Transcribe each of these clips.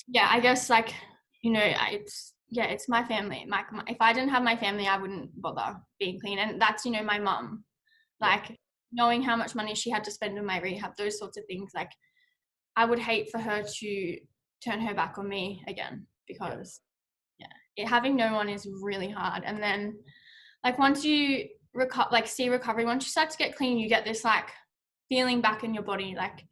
yeah, I guess like, it's my family. If I didn't have my family, I wouldn't bother being clean. And that's, my mum, like knowing how much money she had to spend on my rehab, those sorts of things. Like I would hate for her to turn her back on me again because having no one is really hard. And then like once you see recovery, once you start to get clean, you get this like feeling back in your body. Like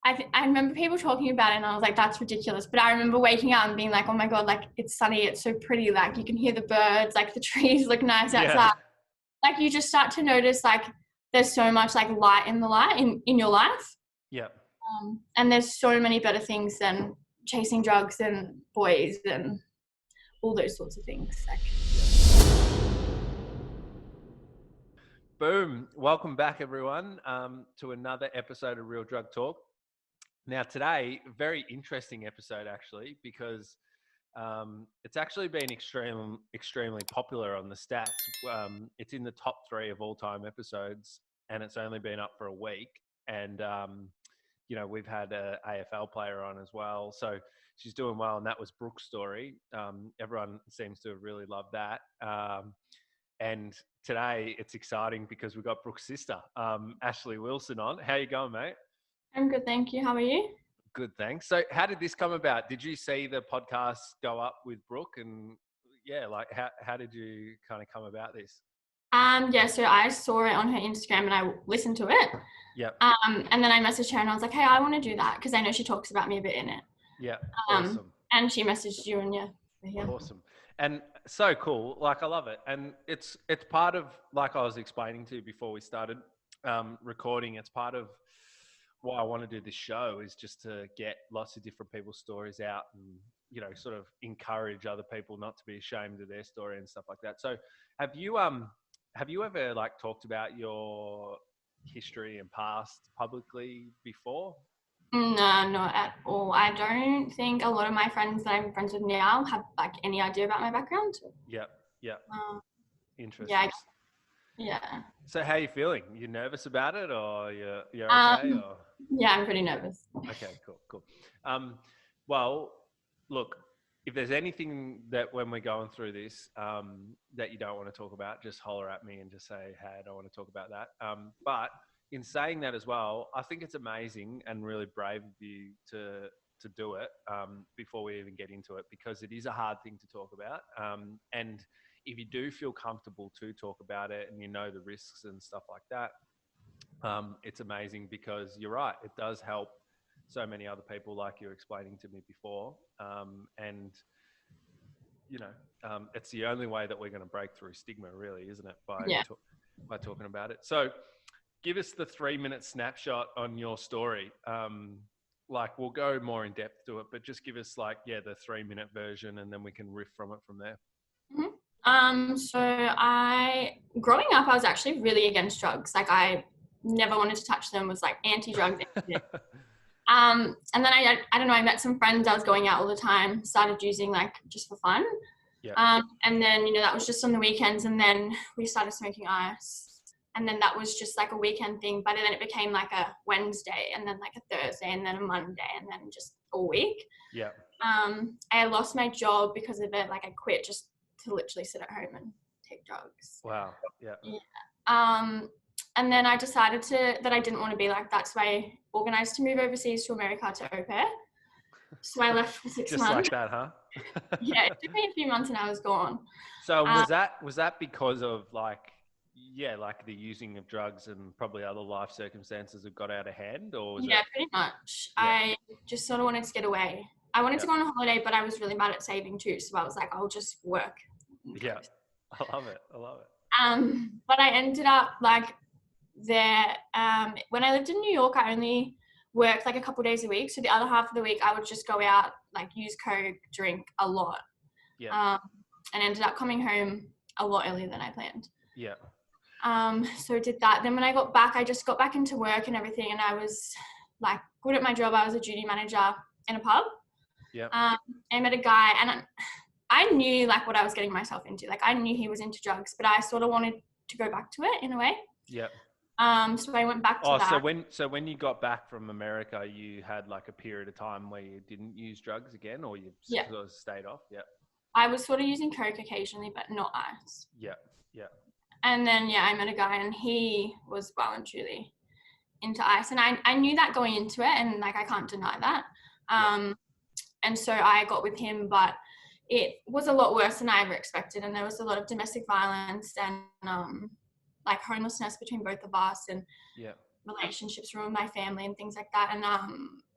I remember people talking about it and I was like, that's ridiculous. But I remember waking up and being like, oh my God, like it's sunny. It's so pretty. Like you can hear the birds, like the trees look nice outside. Like you just start to notice like there's so much like light in your life. Yeah. And there's so many better things than chasing drugs and boys and all those sorts of things. Like, Boom. Welcome back, everyone, to another episode of Real Drug Talk. Now, today, very interesting episode, actually, because it's actually been extremely popular on the stats. It's in the top 3 of all-time episodes, and it's only been up for a week. And, we've had an AFL player on as well. So she's doing well, and that was Brooke's story. Everyone seems to have really loved that. And today it's exciting because we've got Brooke's sister, Ashley Wilson, on. How you going, mate? I'm good, thank you. How are you? Good, thanks. So how did this come about? Did you see the podcast go up with Brooke? And how did you kind of come about this? So I saw it on her Instagram and I listened to it. Yep. And then I messaged her and I was like, hey, I want to do that because I know she talks about me a bit in it. Yeah. Awesome. And she messaged you and Awesome. And so cool. Like, I love it. And it's part of, like I was explaining to you before we started recording, it's part of why I want to do this show is just to get lots of different people's stories out and, sort of encourage other people not to be ashamed of their story and stuff like that. So have you ever like talked about your history and past publicly before? No, not at all. I don't think a lot of my friends that I'm friends with now have like any idea about my background. Yep. Yeah. Interesting. Yeah. So how are you feeling? You nervous about it or you're okay? Or? Yeah, I'm pretty nervous. Okay, cool. Well, look, if there's anything that when we're going through this that you don't want to talk about, just holler at me and just say, hey, I don't want to talk about that. But in saying that as well, I think it's amazing and really brave of you to do it before we even get into it, because it is a hard thing to talk about. And if you do feel comfortable to talk about it and the risks and stuff like that, it's amazing because you're right. It does help so many other people, like you were explaining to me before. It's the only way that we're going to break through stigma, really, isn't it? By talking about it. So give us the 3-minute snapshot on your story. We'll go more in depth to it, but just give us the 3-minute version and then we can riff from it from there. Mm-hmm. So growing up, I was actually really against drugs. Like I never wanted to touch them, was like anti-drugs. And then I don't know, I met some friends, I was going out all the time, started using like just for fun. Yeah. And then, that was just on the weekends, and then we started smoking ice. And then that was just like a weekend thing, but then it became like a Wednesday and then like a Thursday and then a Monday and then just all week. Yeah. I lost my job because of it. Like I quit just to literally sit at home and take drugs. Wow. Yeah. And then I decided that I didn't want to be like that. So I organized to move overseas to America to au pair. So I left for 6 just months. Just like that, huh? Yeah, it took me a few months and I was gone. So was that because of the using of drugs and probably other life circumstances that got out of hand, or was pretty much. Yeah. I just sort of wanted to get away. I wanted to go on a holiday, but I was really bad at saving too. So I was like, I'll just work. Yeah, I love it. But I ended up there. When I lived in New York, I only worked like a couple of days a week. So the other half of the week, I would just go out, use coke, drink a lot. Yeah. And ended up coming home a lot earlier than I planned. Yeah. So I did that. Then when I got back, I just got back into work and everything. And I was good at my job. I was a duty manager in a pub. Yeah. I met a guy and I knew what I was getting myself into. I knew he was into drugs, but I sort of wanted to go back to it in a way. Yeah. So I went back to Oh, that. so when you got back from America, you had like a period of time where you didn't use drugs again, or you Yeah. sort of stayed off? Yeah. I was sort of using coke occasionally, but not ice. Yeah. Yeah. And then, yeah, I met a guy and he was well and truly into ice. And I knew that going into it, and like, I can't deny that. Yeah. And so I got with him, but it was a lot worse than I ever expected. And there was a lot of domestic violence and like homelessness between both of us, and Yeah. relationships ruined my family and things like that. And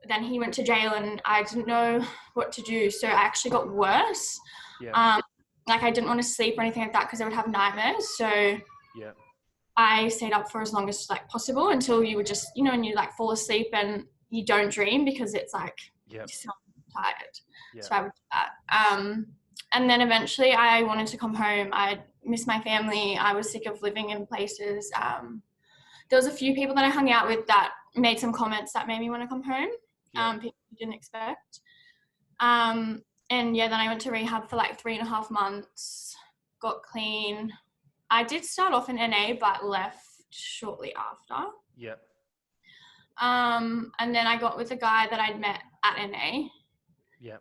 then he went to jail and I didn't know what to do. So I actually got worse. Yeah. Like, I didn't want to sleep or anything like that because I would have nightmares. So Yeah. I stayed up for as long as like possible until you would just, you know, and you like fall asleep and you don't dream because it's like Yeah. you're so tired. Yeah. So I would do that. And then eventually I wanted to come home. I missed my family. I was sick of living in places. There was a few people that I hung out with that made some comments that made me want to come home. Yeah. People you didn't expect. And yeah, then I went to rehab for like 3.5 months, got clean. I did start off in NA, but left shortly after. Yeah. And then I got with a guy that I'd met at NA. Yeah.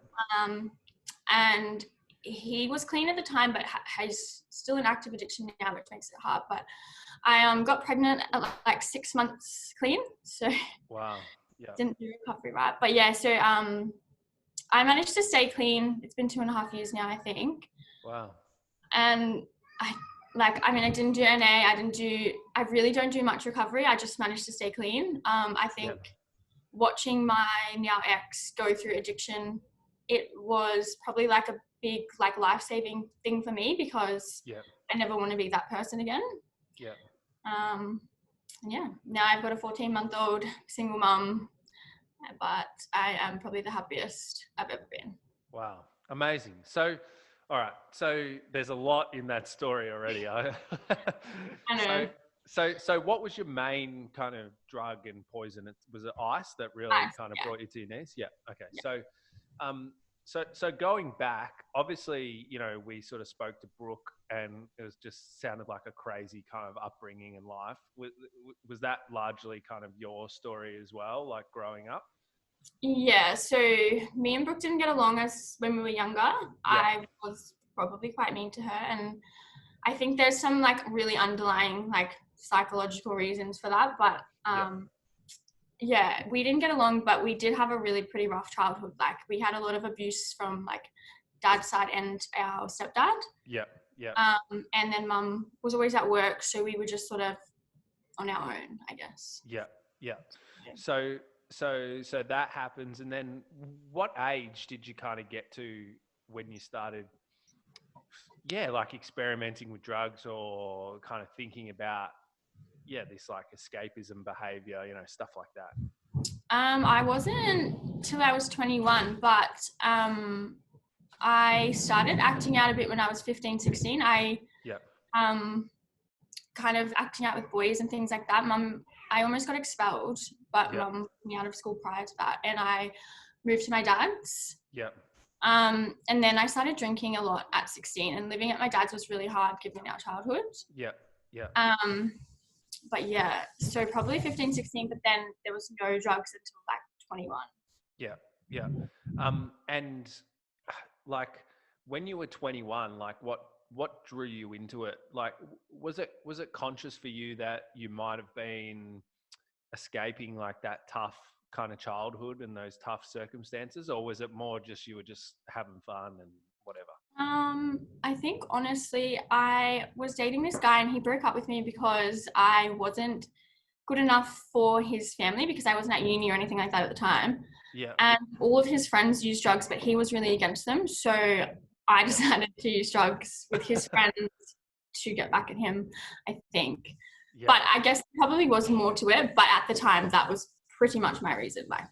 And he was clean at the time, but has still an active addiction now, which makes it hard. But I got pregnant at like 6 months clean, so Wow. Yeah. didn't do recovery right. But yeah, so I managed to stay clean. It's been 2.5 years now, I think. Wow. And I didn't do NA. I really don't do much recovery. I just managed to stay clean. I think watching my now ex go through addiction, it was probably like a big like life-saving thing for me because I never want to be that person again. Yeah. Yeah. Now I've got a 14-month-old single mum, but I am probably the happiest I've ever been. Wow. Amazing. So, all right. So there's a lot in that story already. I know. So what was your main kind of drug and poison? Was it ice that really kind of brought you to your knees? Yeah. Okay. Yeah. So going back, obviously, you know, we sort of spoke to Brooke and it was just sounded like a crazy kind of upbringing in life. Was that largely kind of your story as well, like growing up? Yeah, so me and Brooke didn't get along as when we were younger. Yeah. I was probably quite mean to her, and I think there's some like really underlying like psychological reasons for that. But yeah, we didn't get along, but we did have a really pretty rough childhood. Like, we had a lot of abuse from like dad's side and our stepdad. Yeah, yeah. And then mum was always at work, so we were just sort of on our own, I guess. Yeah, yeah. So that happens, and then what age did you kind of get to when you started, like experimenting with drugs or kind of thinking about, this like escapism behavior, you know, stuff like that? I wasn't till I was 21, but I started acting out a bit when I was 15, 16. I kind of acting out with boys and things like that. I almost got expelled, but mum put me out of school prior to that, and I moved to my dad's. Yeah. And then I started drinking a lot at 16, and living at my dad's was really hard given our childhood. Yeah. Yeah. But yeah, so probably 15, 16, but then there was no drugs until like 21. Yeah. Yeah. And like when you were 21, like what drew you into it? Like, was it conscious for you that you might have been escaping like that tough kind of childhood and those tough circumstances, or was it more just you were just having fun and whatever? I think honestly, I was dating this guy and he broke up with me because I wasn't good enough for his family because I wasn't at uni or anything like that at the time. Yeah. And all of his friends used drugs, but he was really against them. So I decided to use drugs with his friends to get back at him, I think. Yeah. But I guess there probably was more to it. But at the time, that was pretty much my reason. Like,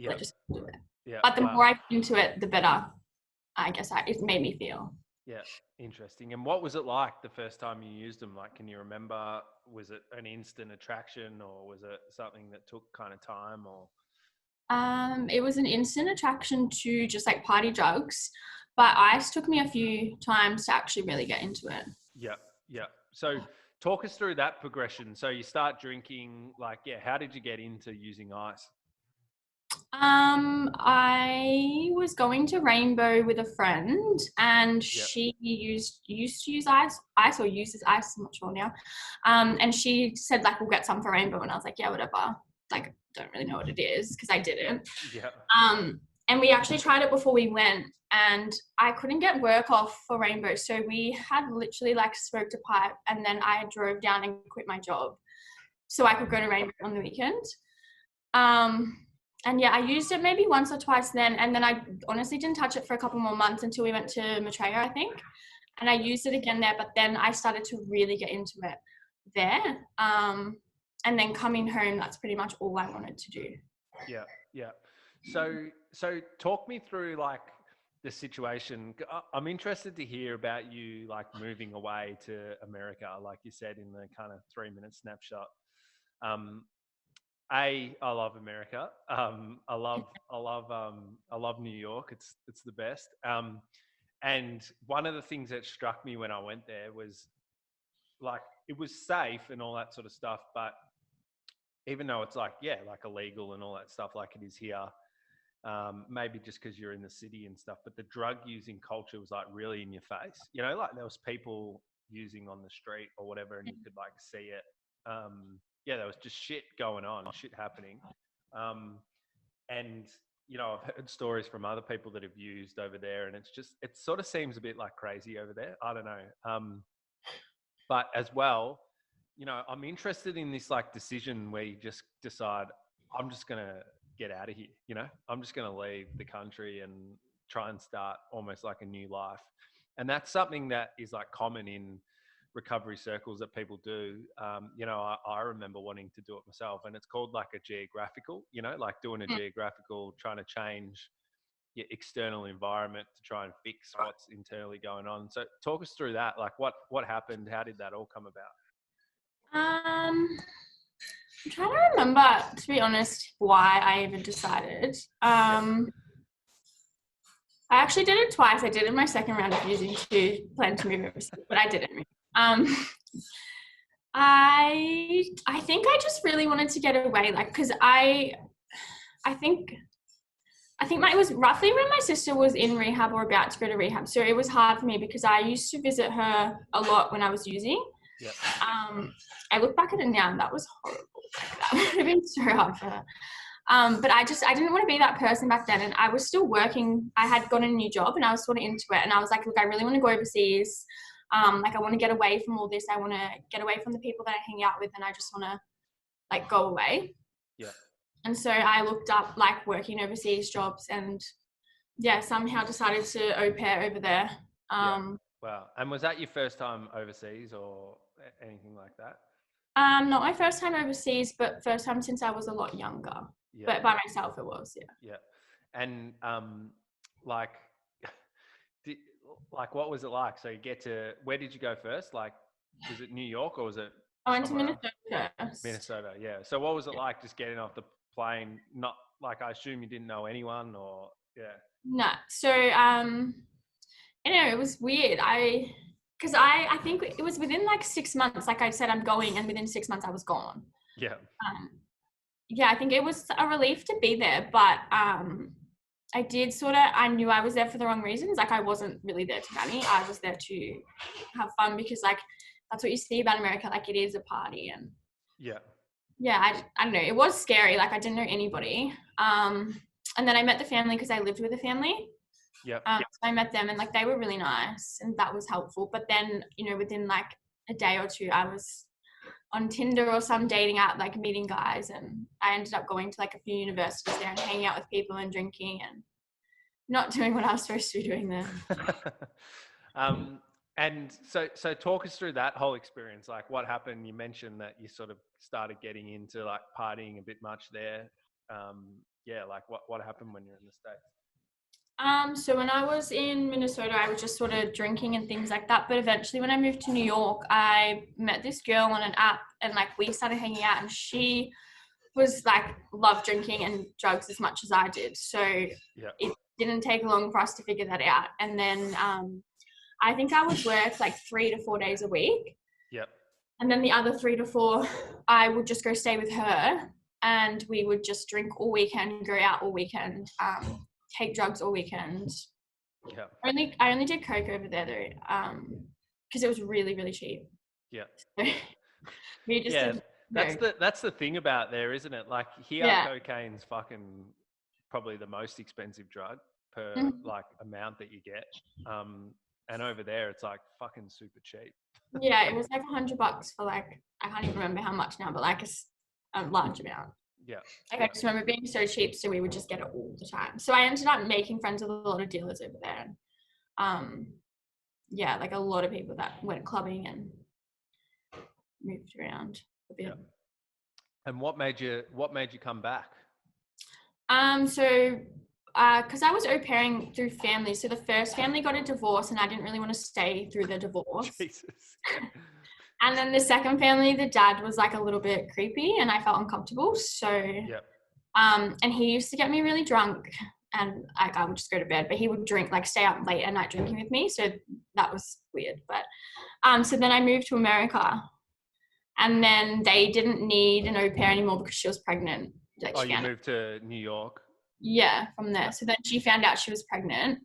I just do it. Yeah. But the more I got into it, the better, I guess, it made me feel. Yeah, interesting. And what was it like the first time you used them? Like, can you remember, was it an instant attraction or was it something that took kind of time or? It was an instant attraction to just like party drugs, but ice took me a few times to actually really get into it. Yeah, yeah. So talk us through that progression. So you start drinking, like, yeah, how did you get into using ice? I was going to Rainbow with a friend, and Yep. she used to use ice or uses ice. I'm not sure now. And she said like we'll get some for Rainbow, and I was like, yeah, whatever. Like, don't really know what it is because I didn't. Yeah. And we actually tried it before we went, and I couldn't get work off for Rainbow, so we had literally like smoked a pipe, and then I drove down and quit my job so I could go to Rainbow on the weekend. And yeah, I used it maybe once or twice then, and then I honestly didn't touch it for a couple more months until we went to Maitreya, I think. And I used it again there, but then I started to really get into it there. And then coming home, that's pretty much all I wanted to do. Yeah. Yeah. So talk me through like the situation. I'm interested to hear about you like moving away to America, like you said in the kind of 3-minute snapshot. I love America. I love New York. It's the best. And one of the things that struck me when I went there was like it was safe and all that sort of stuff, but even though it's like like illegal and all that stuff like it is here, maybe just because you're in the city and stuff, but the drug using culture was like really in your face. You know, like there was people using on the street or whatever, and you could like see it. There was just shit going on, shit happening. And, you know, I've heard stories from other people that have used over there, and it sort of seems a bit like crazy over there. I don't know. But as well, you know, I'm interested in this like decision where you just decide, I'm just going to get out of here. You know, I'm just going to leave the country and try and start almost like a new life. And that's something that is like common in recovery circles that people do. You know, I remember wanting to do it myself, and it's called like a geographical, you know, like doing a geographical, trying to change your external environment to try and fix what's internally going on. So talk us through that. Like what happened? How did that all come about? I'm trying to remember, to be honest, why I even decided. I actually did it twice. I did it in my second round of using to plan to move overseas, but I didn't. I think I just really wanted to get away, like, because I think it was roughly when my sister was in rehab or about to go to rehab. So it was hard for me because I used to visit her a lot when I was using. Yeah. I look back at it now and that was horrible. Like, that would have been so hard for her. But I didn't want to be that person back then. And I was still working. I had gotten a new job and I was sort of into it. And I was like, look, I really want to go overseas. Like I want to get away from all this. I want to get away from the people that I hang out with, and I just want to like go away. Yeah. And so I looked up like working overseas jobs, and somehow decided to au pair over there. Wow. And was that your first time overseas or anything like that? Not my first time overseas, but first time since I was a lot younger. Yeah. But by myself it was, yeah. Yeah. And like what was it like? So you get to, where did you go first? Like, was it New York or was it? I went to Minnesota first. Minnesota, yeah. So what was it like just getting off the plane? Not like, I assume you didn't know anyone or, yeah. No. So, you know, it was weird. Because I think it was within like 6 months, like I said, I'm going, and within 6 months I was gone. Yeah. I think it was a relief to be there, but I knew I was there for the wrong reasons. Like I wasn't really there to marry. I was there to have fun because like that's what you see about America. Like it is a party, and I don't know. It was scary. Like I didn't know anybody. And then I met the family because I lived with a family. So I met them, and like they were really nice, and that was helpful. But then, you know, within like a day or two, I was on Tinder or some dating app, like meeting guys, and I ended up going to like a few universities there and hanging out with people and drinking and not doing what I was supposed to be doing there. And so talk us through that whole experience. Like what happened? You mentioned that you sort of started getting into like partying a bit much there. Like what happened when you're in the States? So when I was in Minnesota, I was just sort of drinking and things like that. But eventually when I moved to New York, I met this girl on an app, and like we started hanging out, and she was like loved drinking and drugs as much as I did. So it didn't take long for us to figure that out. And then I think I would work like 3 to 4 days a week. And then the other 3 to 4, I would just go stay with her, and we would just drink all weekend, go out all weekend, take drugs all weekend. Yeah. I only did coke over there though, because it was really, really cheap. Yeah. So we just Yeah. did That's the thing about there, isn't it? Like here, yeah. cocaine's fucking probably the most expensive drug per Mhm. like amount that you get. And over there, it's like fucking super cheap. Yeah, it was like $100 for like, I can't even remember how much now, but like a large amount. Yeah. Like I just remember it being so cheap, so we would just get it all the time. So I ended up making friends with a lot of dealers over there. Yeah, like a lot of people that went clubbing and moved around a bit. Yeah. And what made you come back? So because I was au pairing through family, so the first family got a divorce, and I didn't really want to stay through the divorce. Jesus. And then the second family, the dad was like a little bit creepy, and I felt uncomfortable. So, Yeah. and he used to get me really drunk, and like I would just go to bed, but he would drink, like stay up late at night drinking with me. So that was weird. But so then I moved to America, and then they didn't need an au pair anymore because she was pregnant. Like Oh, you moved to New York? Yeah, from there. Yeah. So then she found out she was pregnant,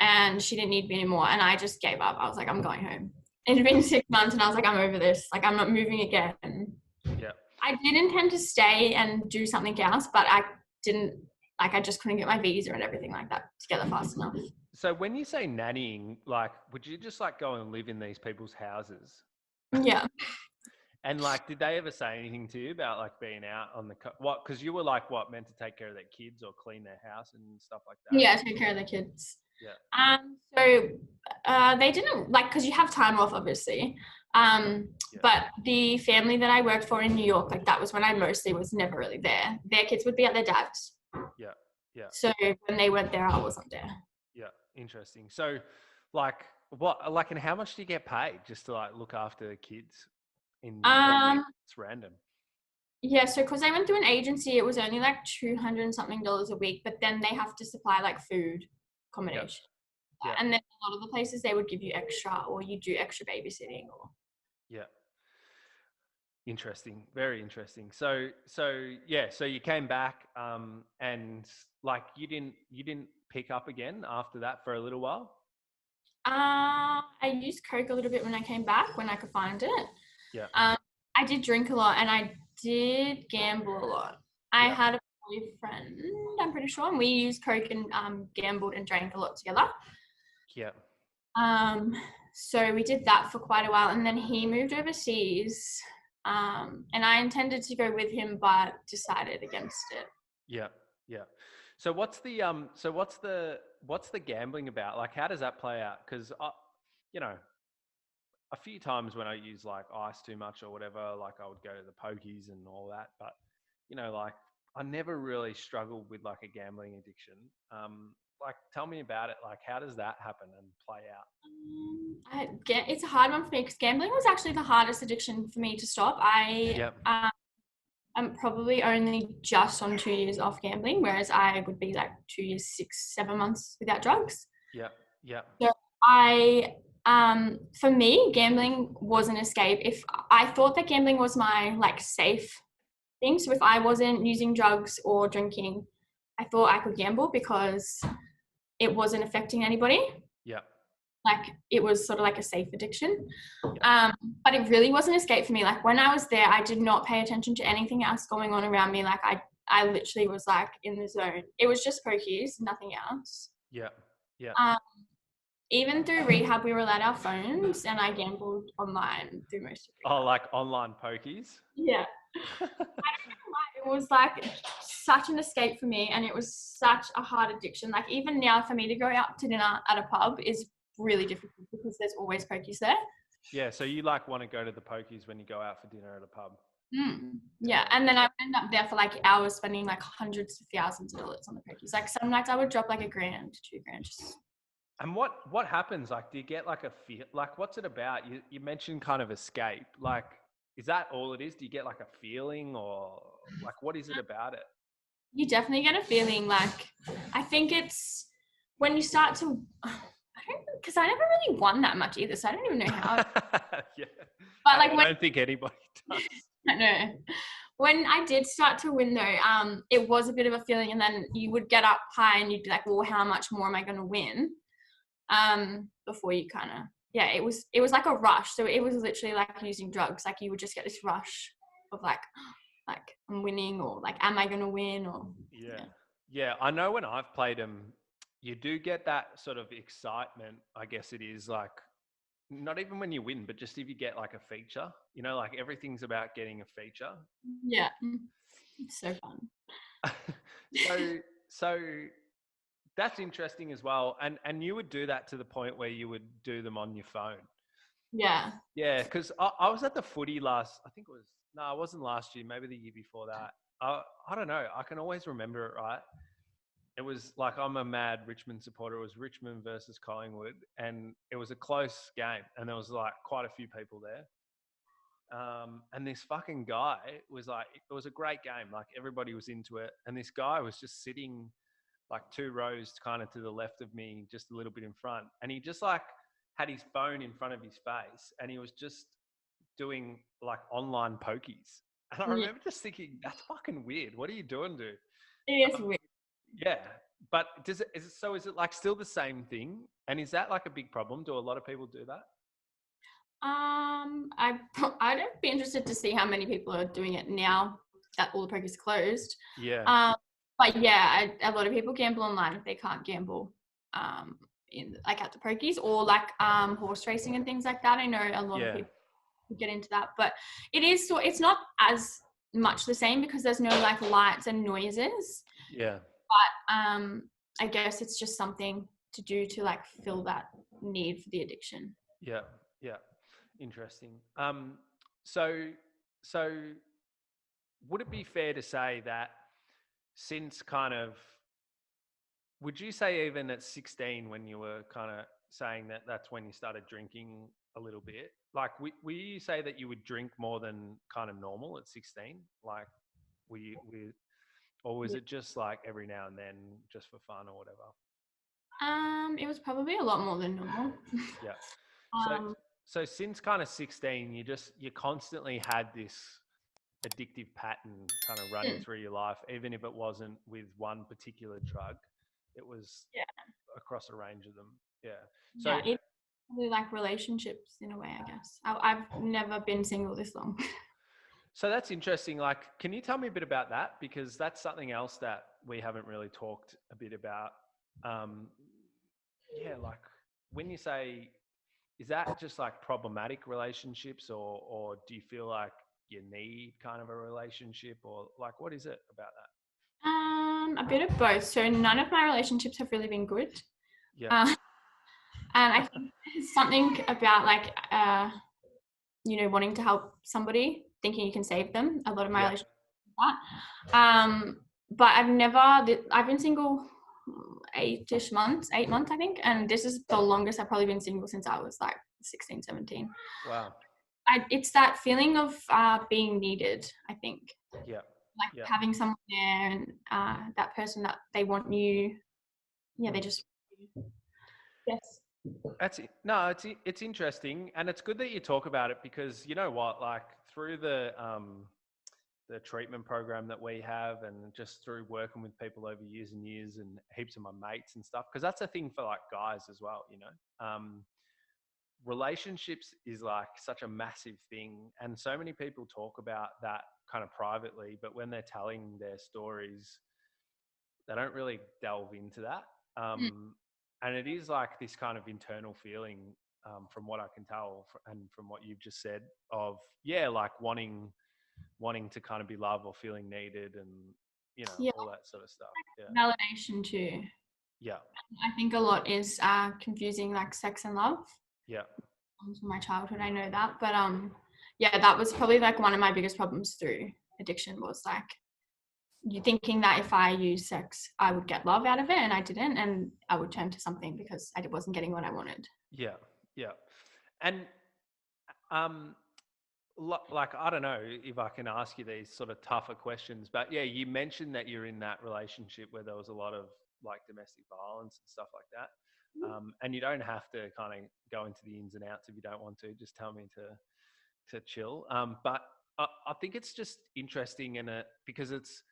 and she didn't need me anymore. And I just gave up. I was like, I'm going home. It had been 6 months, and I was like, I'm over this. Like, I'm not moving again. Yeah. I did intend to stay and do something else, but I didn't. Like, I just couldn't get my visa and everything like that together fast enough. So when you say nannying, like, would you just like go and live in these people's houses? Yeah. And like, did they ever say anything to you about like being out on the what? Because you were like what, meant to take care of their kids or clean their house and stuff like that. Yeah, take care of the kids. Yeah. So they didn't like, because you have time off, obviously. Yeah. But the family that I worked for in New York, like that was when I mostly was never really there. Their kids would be at their dad's. Yeah. Yeah. So when they weren't there, I wasn't there. Yeah. Interesting. So, like, what, like, and how much do you get paid just to like look after the kids in New York? It's random. Yeah, so because I went through an agency, it was only like $200 and something a week, but then they have to supply like food, accommodation. Yeah. And then a lot of the places they would give you extra, or you do extra babysitting or Yeah. Interesting. Very interesting. So yeah, so you came back, and like you didn't pick up again after that for a little while? I used coke a little bit when I came back, when I could find it. Yeah. I did drink a lot, and I did gamble a lot. I Yeah. had a boyfriend, I'm pretty sure, and we used coke and gambled and drank a lot together. Yeah. So we did that for quite a while, and then he moved overseas, and I intended to go with him, but decided against it. Yeah. Yeah. So what's the gambling about? Like, how does that play out? Because you know, a few times when I use like ice too much or whatever, like I would go to the pokies and all that, but you know, like I never really struggled with like a gambling addiction. Like, tell me about it. Like, how does that happen and play out? It's a hard one for me because gambling was actually the hardest addiction for me to stop. I'm probably only just on 2 years off gambling, whereas I would be like 2 years, 6, 7 months without drugs. Yeah. Yeah. So for me, gambling was an escape. If I thought that gambling was my like safe thing, so if I wasn't using drugs or drinking, I thought I could gamble because it wasn't affecting anybody. Yeah. Like it was sort of like a safe addiction. But it really was an escape for me. Like when I was there, I did not pay attention to anything else going on around me. Like I literally was like in the zone. It was just pokies, nothing else. Yeah. Yeah. Even through rehab, we were allowed our phones, and I gambled online through most of rehab. Oh, like online pokies? Yeah. I don't know why. It was like such an escape for me, and it was such a hard addiction. Like even now, for me to go out to dinner at a pub is really difficult because there's always pokies there. Yeah, so you like want to go to the pokies when you go out for dinner at a pub? Yeah, and then I would end up there for like hours, spending like hundreds of thousands of dollars on the pokies. Like some nights I would drop like $1,000, $2,000. And what happens? Like, do you get like a feel? Like, what's it about? You mentioned kind of escape. Like, is that all it is? Do you get like a feeling, or like what is it about it? You definitely get a feeling. Like I think it's when you start to, I because I never really won that much either, so I don't even know how. Yeah. But Hey, like I when don't think anybody does. I know. When I did start to win though, it was a bit of a feeling, and then you would get up high and you'd be like, well, how much more am I going to win? Before you kind of, yeah, it was like a rush. So it was literally like using drugs. Like you would just get this rush of like I'm winning, or like, am I going to win? Or Yeah. Yeah. I know when I've played them, you do get that sort of excitement. I guess it is like, not even when you win, but just if you get like a feature, like everything's about getting a feature. yeah, it's so fun. So that's interesting as well. And you would do that to the point where you would do them on your phone. Yeah, Yeah, because I was at the footy last, I think it was, no, it wasn't last year, maybe the year before that. I don't know. I can always remember it right. It was like, I'm a mad Richmond supporter. It was Richmond versus Collingwood, and it was a close game, and there was like quite a few people there. And this fucking guy was like, it was a great game. Like everybody was into it. And this guy was just sitting like 2 rows kind of to the left of me, just a little bit in front. And he just like had his phone in front of his face, and he was just doing like online pokies. And I yeah, remember just thinking, that's fucking weird. What are you doing, dude? it is Um, weird. yeah. But is it like still the same thing? And is that like a big problem? Do a lot of people do that? I'd be interested to see how many people are doing it now that all the poker's closed. Yeah. Um, but yeah, a lot of people gamble online if they can't gamble in like at the pokies, or like horse racing and things like that. I know a lot of Yeah. people get into that, but it's not as much the same because there's no like lights and noises. Yeah. I guess it's just something to do to like fill that need for the addiction. Yeah. Yeah. Interesting. So, so would it be fair to say that since kind of, would you say even at 16 when you were kind of saying that that's when you started drinking a little bit? Like, will you say that you would drink more than kind of normal at 16? Like, or was it just like every now and then just for fun or whatever? It was probably a lot more than normal. Yeah. So, um, so since kind of 16, you constantly had this addictive pattern kind of running mm, through your life, even if it wasn't with one particular drug, it was yeah, across a range of them. Yeah. So, yeah, it's probably like relationships in a way, I guess. I've never been single this long. so that's interesting. Like, can you tell me a bit about that? Because that's something else that we haven't really talked a bit about. Um, yeah, like when you say, is that just like problematic relationships, or do you feel like you need kind of a relationship, or like what is it about that? A bit of both. So none of my relationships have really been good. Yeah. Uh, and I think it's something about like, wanting to help somebody, thinking you can save them. A lot of my Yeah. relationships are that. But I've been single 8 months, I think. And this is the longest I've probably been single since I was like 16, 17. Wow. It's that feeling of being needed, I think. Yeah. Like Yeah. having someone there, and that person that they want you. Yeah, they Mm. just, yes. That's it. No, it's interesting, and it's good that you talk about it, because you know what, like through the treatment program that we have, and just through working with people over years and years, and heaps of my mates and stuff, because that's a thing for like guys as well, relationships is like such a massive thing, and so many people talk about that kind of privately, but when they're telling their stories, they don't really delve into that. Mm, And it is like this kind of internal feeling, from what I can tell, and from what you've just said, of yeah, like wanting to kind of be loved or feeling needed, and yeah, all that sort of stuff. Yeah. validation too. Yeah. I think a lot is confusing like sex and love. Yeah. From my childhood, I know that, but yeah, that was probably like one of my biggest problems through addiction, was like you thinking that if I used sex, I would get love out of it, and I didn't, and I would turn to something because I wasn't getting what I wanted. Yeah. Yeah. And um, like, I don't know if I can ask you these sort of tougher questions, but yeah, you mentioned that you're in that relationship where there was a lot of like domestic violence and stuff like that. And you don't have to kind of go into the ins and outs if you don't want to. Just tell me to chill. But I think it's just interesting because it's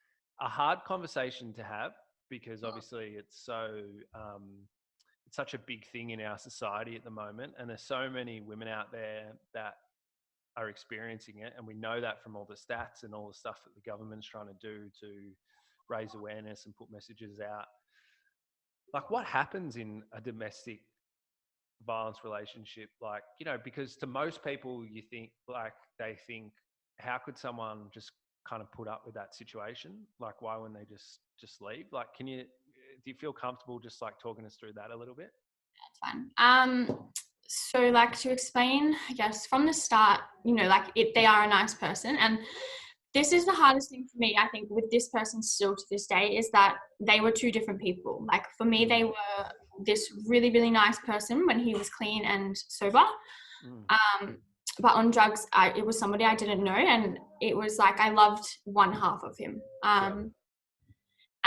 a hard conversation to have, because obviously it's such a big thing in our society at the moment, and there's so many women out there that are experiencing it, and we know that from all the stats and all the stuff that the government's trying to do to raise awareness and put messages out. Like, what happens in a domestic violence relationship? Like, because to most people, they think, how could someone just kind of put up with that situation? Like, why wouldn't they just leave? Like, do you feel comfortable just like talking us through that a little bit? That's fine. So like, to explain, I guess from the start, they are a nice person, and this is the hardest thing for me, I think, with this person still to this day, is that they were two different people. Like, for me, they were this really, really nice person when he was clean and sober. But on drugs, it was somebody I didn't know, and it was like I loved one half of him.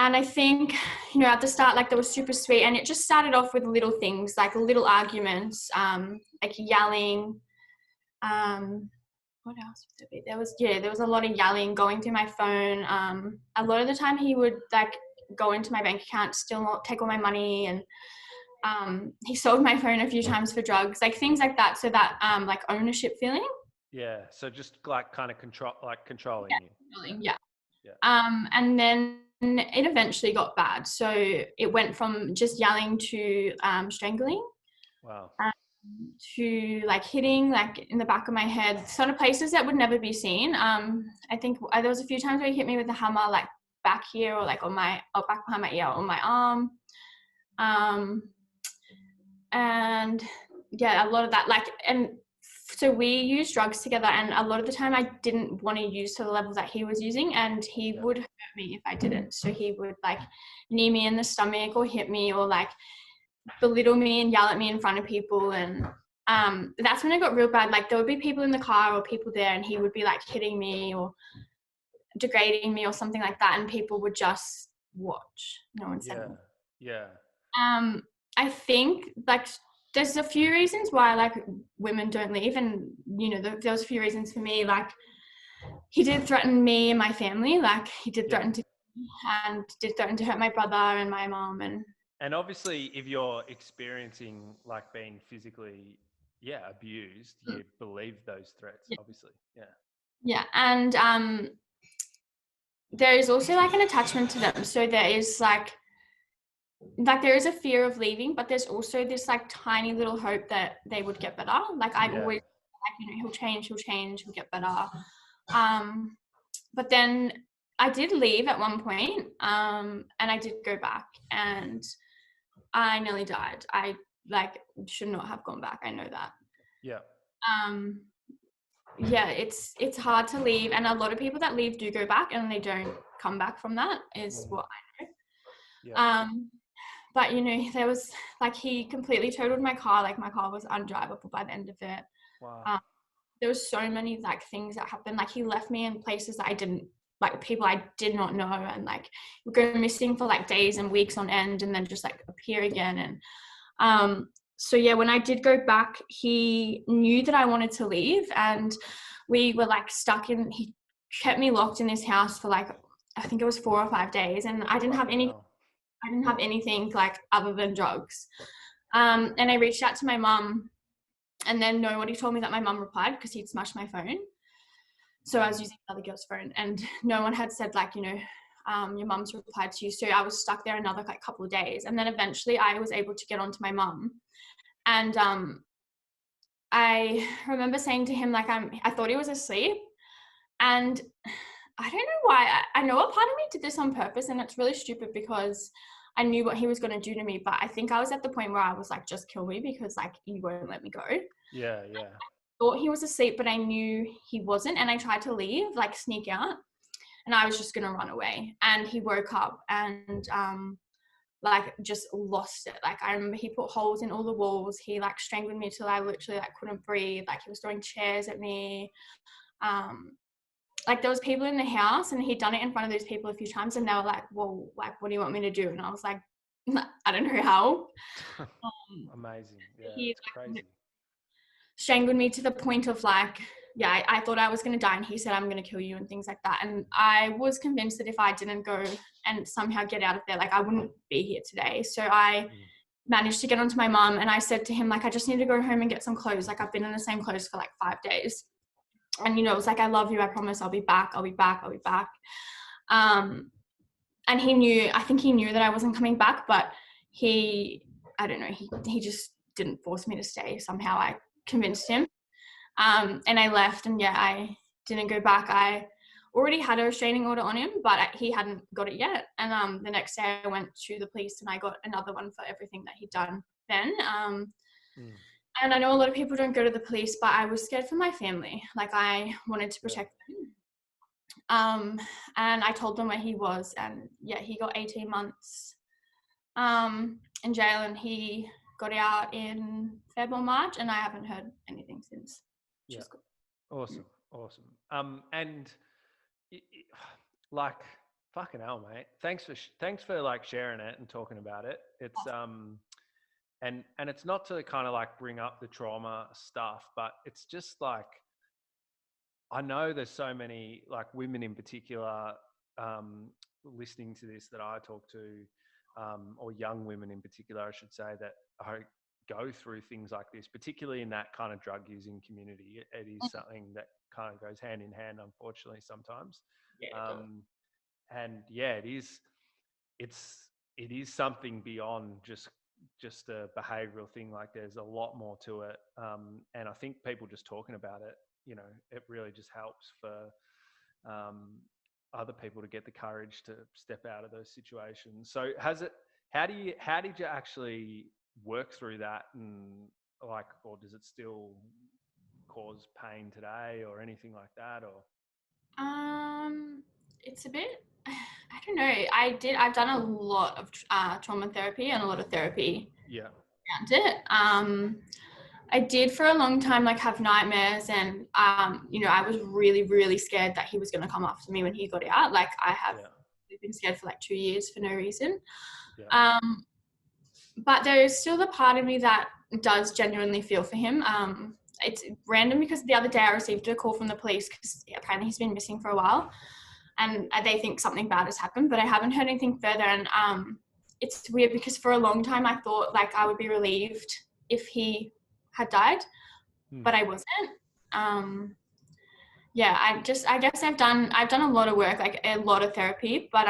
And I think, at the start, like, they were super sweet, and it just started off with little things, like little arguments, like yelling. What else would there be? There was a lot of yelling, going through my phone. A lot of the time he would like go into my bank account, take all my money, and he sold my phone a few times for drugs, like things like that. So that like ownership feeling. Yeah. So just like kind of controlling you. Yeah. And then it eventually got bad. So it went from just yelling to strangling. Wow. To like hitting, like in the back of my head, sort of places that would never be seen. I think there was a few times where he hit me with a hammer, like back here, or like back behind my ear, or on my arm. And yeah, a lot of that, like, and so we used drugs together, and a lot of the time I didn't want to use to the level that he was using, and he would hurt me if I didn't. So he would like knee me in the stomach, or hit me, or like belittle me and yell at me in front of people. And that's when it got real bad. Like, there would be people in the car or people there, and he would be like hitting me or degrading me or something like that, and people would just watch. No one said anything. Yeah. I think like there's a few reasons why like women don't leave, and there was a few reasons for me. Like, he did threaten me and my family. Like, he did threaten to hurt my brother and my mom. And obviously, if you're experiencing like being physically, abused, you believe those threats, obviously. Yeah. Yeah. And there is also like an attachment to them. So there is like there is a fear of leaving, but there's also this like tiny little hope that they would get better. Like, I always like, he'll change, he'll get better. But then I did leave at one point, and I did go back, and I nearly died. I like should not have gone back. I know that. Yeah. It's hard to leave, and a lot of people that leave do go back, and they don't come back from that, is what I know. Yeah. But there was like, he completely totaled my car. Like, my car was undrivable by the end of it. Wow. There was so many like things that happened. Like, he left me in places that I didn't, like, people I did not know, and like would go missing for like days and weeks on end, and then just like appear again. And so yeah, when I did go back, he knew that I wanted to leave, and we were like he kept me locked in this house for like, I think it was 4 or 5 days, and I didn't have anything like other than drugs. And I reached out to my mum, and then nobody told me that my mum replied, because he'd smashed my phone. So I was using another girl's phone, and no one had said like, your mum's replied to you. So I was stuck there another like couple of days, and then eventually I was able to get onto my mum. And I remember saying to him, like, I thought he was asleep, and I don't know why. I know a part of me did this on purpose, and it's really stupid because I knew what he was going to do to me. But I think I was at the point where I was like, just kill me, because like, you won't let me go. Yeah. I thought he was asleep, but I knew he wasn't, and I tried to leave, like sneak out, and I was just going to run away. And he woke up and like just lost it. Like, I remember he put holes in all the walls. He like strangled me till I literally like couldn't breathe. Like, he was throwing chairs at me. Like, there was people in the house, and he'd done it in front of those people a few times, and they were like, well, like, what do you want me to do? And I was like, I don't know how. Um, Amazing. Yeah, he it's crazy. strangled me to the point of like, yeah, I thought I was going to die, and he said, I'm going to kill you and things like that. And I was convinced that if I didn't go and somehow get out of there, like I wouldn't be here today. So I managed to get onto my mum, and I said to him, like, I just need to go home and get some clothes. Like I've been in the same clothes for like 5 days. And, you know, it was like, I love you. I promise I'll be back. I'll be back. I'll be back. And he knew, I think he knew that I wasn't coming back, but I don't know, he just didn't force me to stay. Somehow I convinced him. And I left, and yeah, I didn't go back. I already had a restraining order on him, but he hadn't got it yet. And the next day I went to the police and I got another one for everything that he'd done then. And I know a lot of people don't go to the police, but I was scared for my family. Like I wanted to protect them. And I told them where he was, and yeah, he got 18 months in jail, and he got out in February or March, and I haven't heard anything since. Yeah. Awesome. And like, fucking hell, mate. Thanks for like sharing it and talking about it. It's and it's not to kind of like bring up the trauma stuff, but it's just like, I know there's so many like women in particular listening to this that I talk to, or young women in particular, I should say, that go through things like this, particularly in that kind of drug using community. It is something that kind of goes hand in hand, unfortunately, sometimes. And yeah, it is something beyond just a behavioral thing. Like there's a lot more to it. And I think people just talking about it, you know, it really just helps for other people to get the courage to step out of those situations. So how did you actually work through that, and like, or does it still cause pain today or anything like that? Or It's a bit, I don't know. I've done a lot of trauma therapy and a lot of therapy around it. I did for a long time, like have nightmares, and you know, I was really, really scared that he was going to come after me when he got out. Like I have been scared for like 2 years for no reason. But there is still the part of me that does genuinely feel for him. It's random because the other day I received a call from the police because apparently he's been missing for a while, and they think something bad has happened, but I haven't heard anything further. And it's weird because for a long time I thought like I would be relieved if he had died, but I wasn't. Yeah, I guess I've done a lot of work, like a lot of therapy, but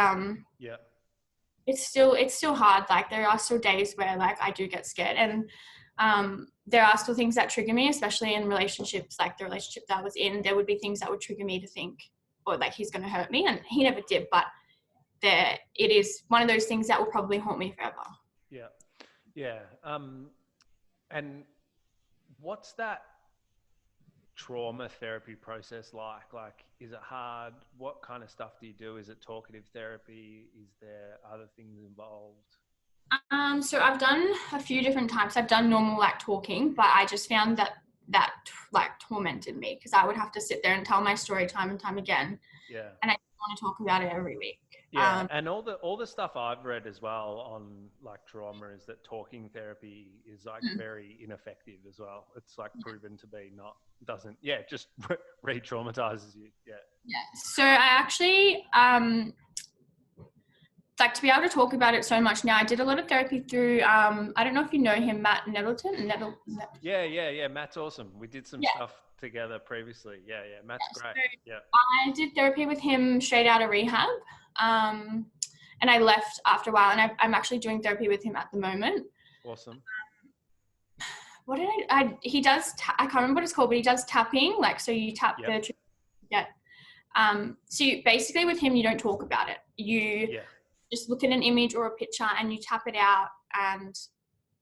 it's still hard. Like there are still days where like I do get scared, and there are still things that trigger me, especially in relationships. Like the relationship that I was in, there would be things that would trigger me to think, or like he's going to hurt me, and he never did, but it is one of those things that will probably haunt me forever. And what's that trauma therapy process like? Like, is it hard? What kind of stuff do you do? Is it talkative therapy? Is there other things involved? So I've done a few different types. I've done normal like talking, but I just found that like tormented me because I would have to sit there and tell my story time and time again. And I want to talk about it every week. And all the stuff I've read as well on like trauma is that talking therapy is like very ineffective as well. It's like proven to be just re-traumatizes you. So I actually like to be able to talk about it so much now. I did a lot of therapy through I don't know if you know him, Matt Nettleton. Yeah, Matt's awesome. We did some stuff together previously. Matt's great. I did therapy with him straight out of rehab, and I left after a while, and I'm actually doing therapy with him at the moment. Awesome. What did he does, I can't remember what it's called, but he does tapping, like, so you tap so basically with him, you don't talk about it. You just look at an image or a picture and you tap it out, and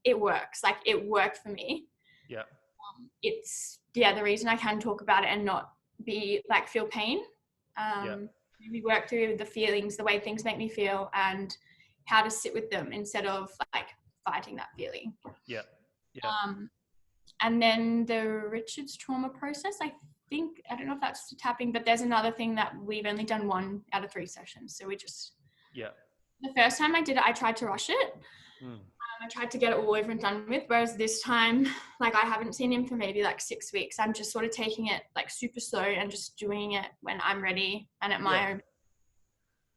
it works. Like it worked for me. It's the reason I can talk about it and not be like feel pain. We work through the feelings, the way things make me feel, and how to sit with them instead of like fighting that feeling. And then the Richard's trauma process, I don't know if that's tapping, but there's another thing that we've only done 1 out of 3 sessions. So we just the first time I did it, I tried to rush it. I tried to get it all over and done with, whereas this time, like, I haven't seen him for maybe like 6 weeks. I'm just sort of taking it like super slow and just doing it when I'm ready and at my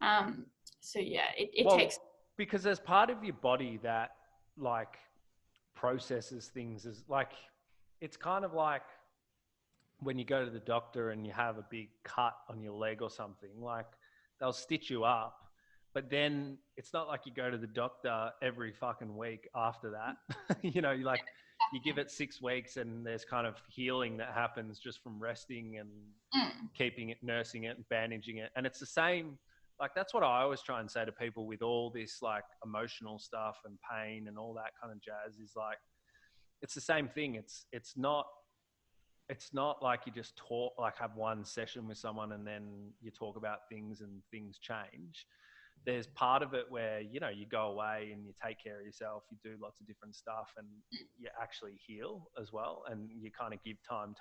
own. So yeah, it takes. Because there's part of your body that like processes things as like, it's kind of like when you go to the doctor and you have a big cut on your leg or something, like they'll stitch you up, but then it's not like you go to the doctor every fucking week after that. You know, you give it 6 weeks and there's kind of healing that happens just from resting and keeping it, nursing it and bandaging it. And it's the same, like that's what I always try and say to people with all this like emotional stuff and pain and all that kind of jazz is like, it's the same thing. It's not like you just talk, like have one session with someone and then you talk about things and things change. There's part of it where, you know, you go away and you take care of yourself, you do lots of different stuff and you actually heal as well. And you kind of give time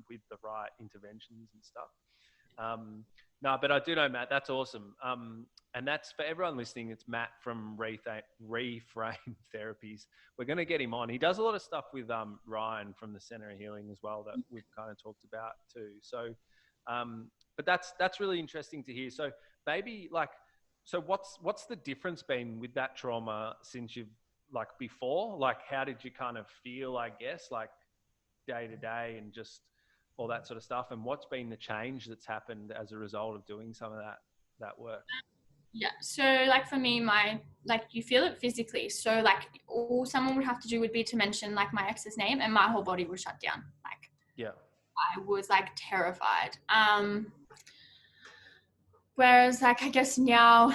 with the right interventions and stuff. No, but I do know, Matt, that's awesome. And that's for everyone listening. It's Matt from Reframe Therapies. We're going to get him on. He does a lot of stuff with Ryan from the Center of Healing as well that we've kind of talked about too. So, but that's really interesting to hear. So maybe like, so what's the difference been with that trauma since you've like before? Like, how did you kind of feel, I guess, like day to day and just all that sort of stuff? And what's been the change that's happened as a result of doing some of that work? Yeah. So like for me, like you feel it physically. So like all someone would have to do would be to mention like my ex's name and my whole body would shut down. Like, yeah, I was like terrified. Whereas like, I guess now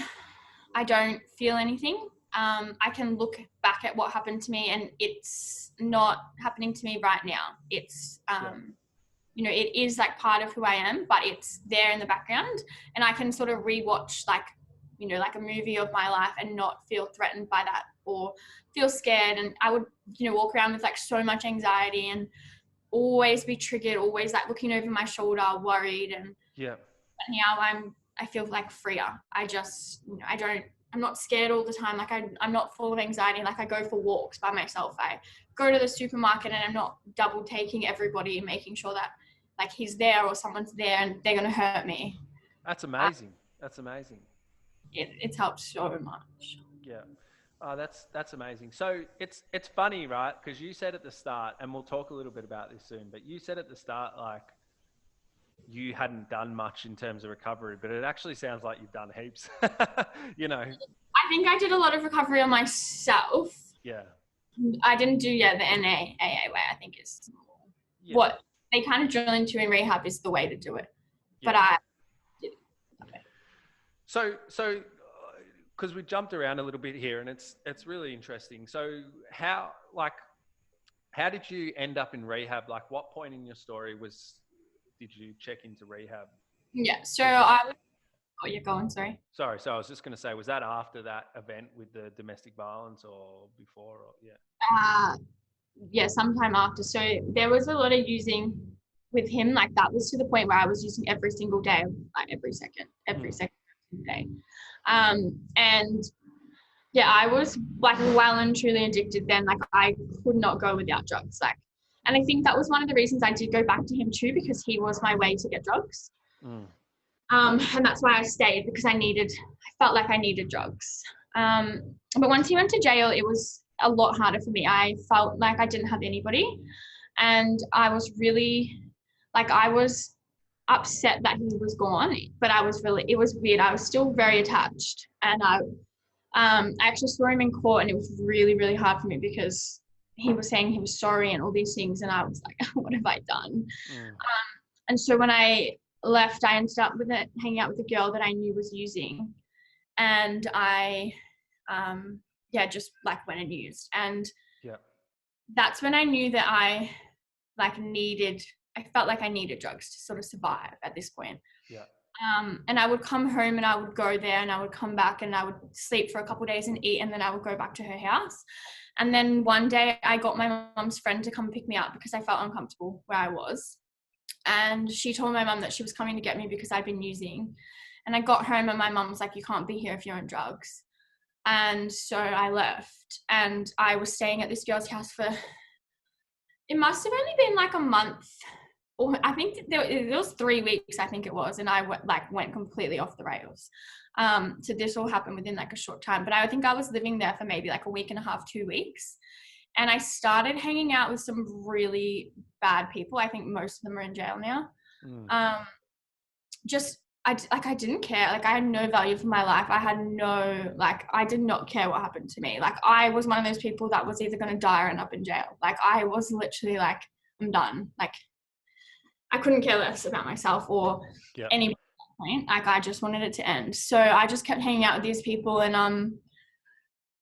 I don't feel anything. I can look back at what happened to me and it's not happening to me right now. It's, you know, it is like part of who I am, but it's there in the background and I can sort of rewatch like, you know, like a movie of my life and not feel threatened by that or feel scared. And I would, you know, walk around with like so much anxiety and always be triggered, always like looking over my shoulder, worried. And but now I feel like freer. I just, you know, I'm not scared all the time. Like I'm not full of anxiety. Like I go for walks by myself. I go to the supermarket and I'm not double taking everybody and making sure that like he's there or someone's there and they're going to hurt me. That's amazing. That's amazing. It's helped so much. Yeah. Oh, that's amazing. So it's funny, right? Because you said at the start, and we'll talk a little bit about this soon, but you said at the start, like, you hadn't done much in terms of recovery, but it actually sounds like you've done heaps, you know? I think I did a lot of recovery on myself. Yeah. I didn't do, the NAAA way, I think is what they kind of drill into in rehab is the way to do it. Yeah. But I did it. Okay. So, because we jumped around a little bit here and it's really interesting. So how did you end up in rehab? Like what point in your story did you check into rehab? Yeah. So you're going, sorry. Sorry. So I was just going to say, was that after that event with the domestic violence or before? Yeah, sometime after. So there was a lot of using with him. Like that was to the point where I was using every single day, like every second day. And yeah, I was like well and truly addicted then. Like I could not go without drugs. Like, and I think that was one of the reasons I did go back to him too, because he was my way to get drugs. And that's why I stayed, because I felt like I needed drugs. But once he went to jail, it was a lot harder for me. I felt like I didn't have anybody, and I was really I was upset that he was gone, but it was weird. I was still very attached, and I actually saw him in court, and it was really, really hard for me because he was saying he was sorry and all these things, and I was like, what have I done? And so when I left, I ended up hanging out with a girl that I knew was using, and I just went and used, and that's when I knew that I felt like I needed drugs to sort of survive at this point. And I would come home and I would go there and I would come back and I would sleep for a couple of days and eat, and then I would go back to her house. And then one day I got my mom's friend to come pick me up because I felt uncomfortable where I was. And she told my mum that she was coming to get me because I'd been using. And I got home and my mum was like, you can't be here if you're on drugs. And so I left, and I was staying at this girl's house for, it must have only been like a month, or I think there was 3 weeks, I think it was, and I went completely off the rails. So this all happened within like a short time, but I think I was living there for maybe like a week and a half, 2 weeks. And I started hanging out with some really bad people. I think most of them are in jail now. Just I didn't care. Like, I had no value for my life. I did not care what happened to me. Like, I was one of those people that was either going to die or end up in jail. Like, I was literally like, I'm done. Like, I couldn't care less about myself or anybody at that point. Like, I just wanted it to end. So I just kept hanging out with these people, and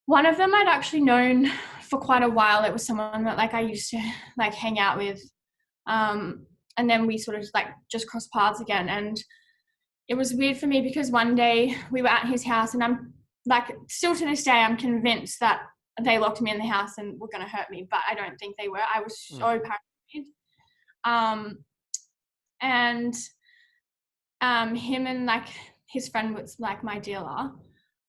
one of them I'd actually known for quite a while. It was someone that like I used to like hang out with. And then we sort of like just crossed paths again. And it was weird for me because one day we were at his house, and I'm like, still to this day, I'm convinced that they locked me in the house and were going to hurt me, but I don't think they were. I was so paranoid. And him and like his friend was like my dealer.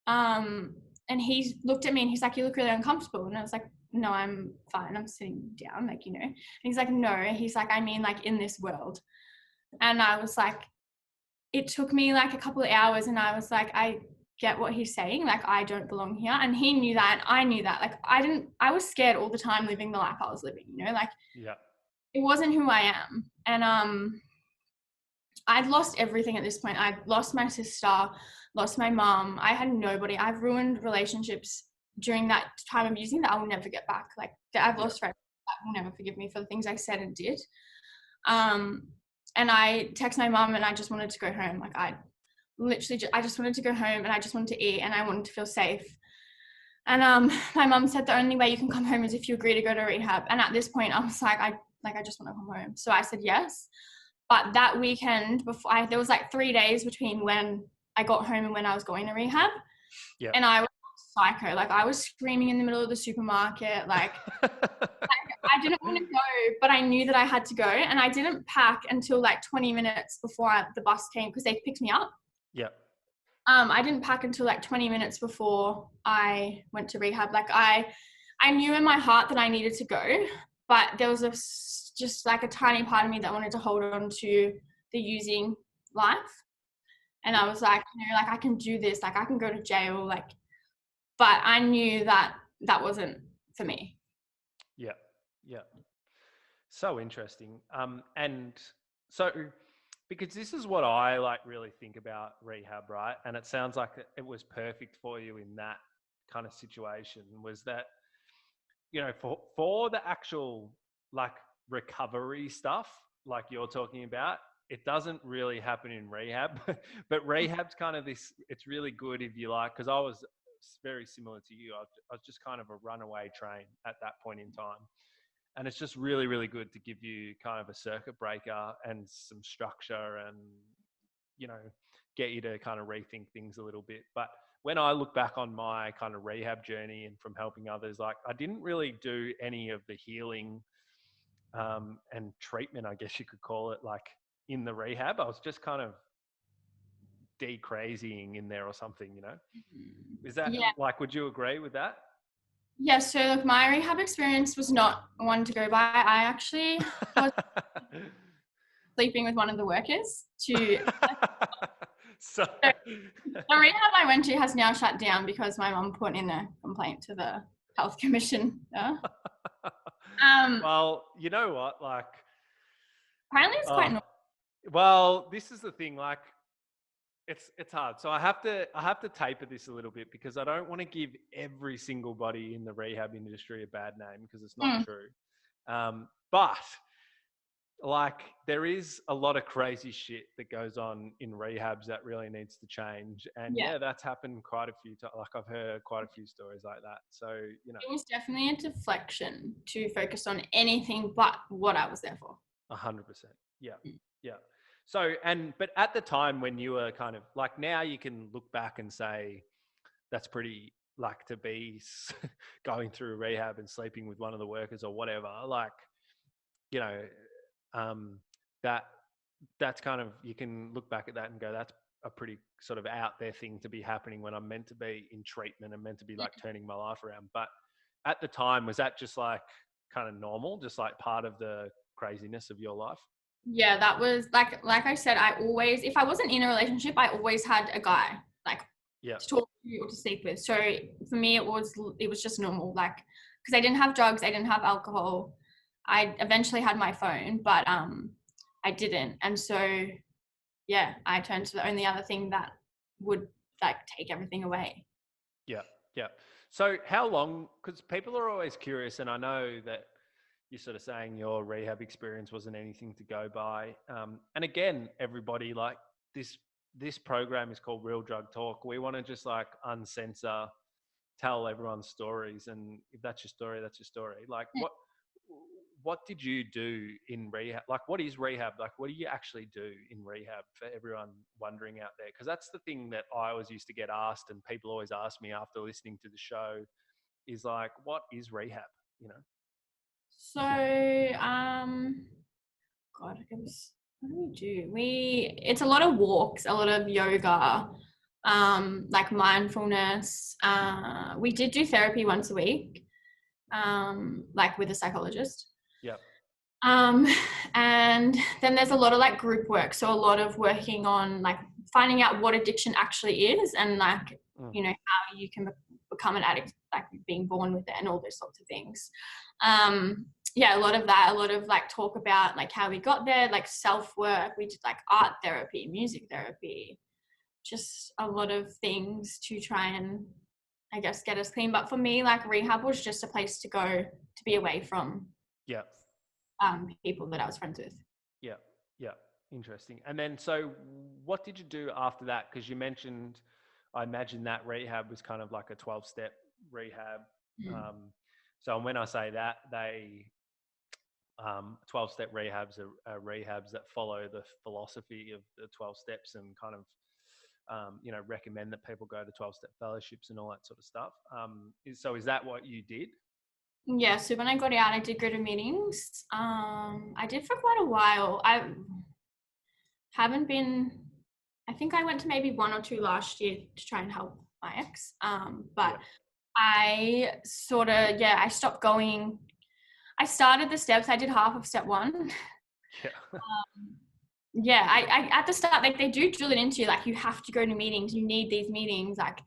And he looked at me and he's like, you look really uncomfortable. And I was like, no, I'm fine. I'm sitting down, like, you know. And he's like, no. He's like, I mean, like, in this world. And I was like, it took me like a couple of hours, and I was like, I get what he's saying. Like, I don't belong here. And he knew that, and I knew that. Like, I was scared all the time living the life I was living, you know, like, it wasn't who I am. And I'd lost everything at this point. I'd lost my sister, lost my mom. I had nobody. I've ruined relationships during that time of using that I will never get back. Like, I've lost friends that will never forgive me for the things I said and did. And I text my mom, and I just wanted to go home. Like, I just wanted to go home, and I just wanted to eat, and I wanted to feel safe. And my mom said the only way you can come home is if you agree to go to rehab. And at this point, I was like, I just want to come home. So I said yes. But that weekend there was like 3 days between when I got home and when I was going to rehab. And I was psycho. Like, I was screaming in the middle of the supermarket. Like, I didn't want to go, but I knew that I had to go. And I didn't pack until like 20 minutes before the bus came, because they picked me up. I didn't pack until like 20 minutes before I went to rehab. Like, I knew in my heart that I needed to go, but there was just like a tiny part of me that wanted to hold on to the using life. And I was like, you know, like, I can do this. Like, I can go to jail. Like, but I knew that wasn't for me. Yeah. So interesting. And so, because this is what I like really think about rehab, right? And it sounds like it was perfect for you in that kind of situation, was that, you know, for the actual like recovery stuff like you're talking about, it doesn't really happen in rehab. But rehab's kind of this, it's really good if you like, because I was very similar to you. I was just kind of a runaway train at that point in time. And it's just really, really good to give you kind of a circuit breaker and some structure and, you know, get you to kind of rethink things a little bit. But when I look back on my kind of rehab journey and from helping others, like, I didn't really do any of the healing and treatment, I guess you could call it, like in the rehab. I was just kind of de-crazying in there or something, you know? Is that like, would you agree with that? Yeah, so look, my rehab experience was not one to go by. I actually was sleeping with one of the workers to so the rehab I went to has now shut down because my mum put in a complaint to the health commission. Well, you know what? Like, apparently it's quite normal. Well, this is the thing, like, it's hard. So I have to taper this a little bit, because I don't want to give every single body in the rehab industry a bad name, because it's not true. But like, there is a lot of crazy shit that goes on in rehabs that really needs to change. And yeah, that's happened quite a few times. Like, I've heard quite a few stories like that. So, you know, it was definitely a deflection to focus on anything but what I was there for. 100%. Yeah. So, but at the time when you were kind of like, now you can look back and say, that's pretty, like, to be going through rehab and sleeping with one of the workers or whatever, like, you know, that's kind of, you can look back at that and go, a pretty sort of out there thing to be happening when I'm meant to be in treatment and meant to be like turning my life around. But at the time, was that just like kind of normal, just like part of the craziness of your life? Yeah, that was like I said, I always, if I wasn't in a relationship, I always had a guy like Yeah. to talk to or to sleep with. So for me, it was just normal, like because I didn't have drugs, I didn't have alcohol. I eventually had my phone, but I didn't, and so yeah, I turned to the only other thing that would like take everything away. Yeah. Yeah. So how long, because people are always curious, and I know that you're sort of saying your rehab experience wasn't anything to go by. And again, everybody, like this program is called Real Drug Talk. We want to just like uncensor, tell everyone's stories, and if that's your story, that's your story. Like what did you do in rehab? Like what is rehab? Like what do you actually do in rehab for everyone wondering out there? Because that's the thing that I always used to get asked, and people always ask me after listening to the show is like, what is rehab? You know? So God, it was, what do we do? It's a lot of walks, a lot of yoga, like mindfulness. We did do therapy once a week, like with a psychologist. Yeah. Um, and then there's a lot of like group work. So a lot of working on like finding out what addiction actually is and like, you know, how you can become an addict, like being born with it and all those sorts of things. Yeah, a lot of that, a lot of like talk about like how we got there, like self-work. We did like art therapy, music therapy, just a lot of things to try and, I guess, get us clean. But for me, like rehab was just a place to go to be away from Yeah. people that I was friends with. Yeah. Yeah. Interesting. And then, so what did you do after that? Because you mentioned, I imagine that rehab was kind of like a 12-step rehab. So when I say that, 12-step rehabs are rehabs that follow the philosophy of the 12 steps and kind of, recommend that people go to 12-step fellowships and all that sort of stuff. So is that what you did? Yeah, so when I got out, I did go to meetings. I did for quite a while. I haven't been, I think I went to maybe one or two last year to try and help my ex. But I sort of, I stopped going. I started the steps. I did half of step one. Yeah. I at the start, like they do drill it into you, like you have to go to meetings, you need these meetings, like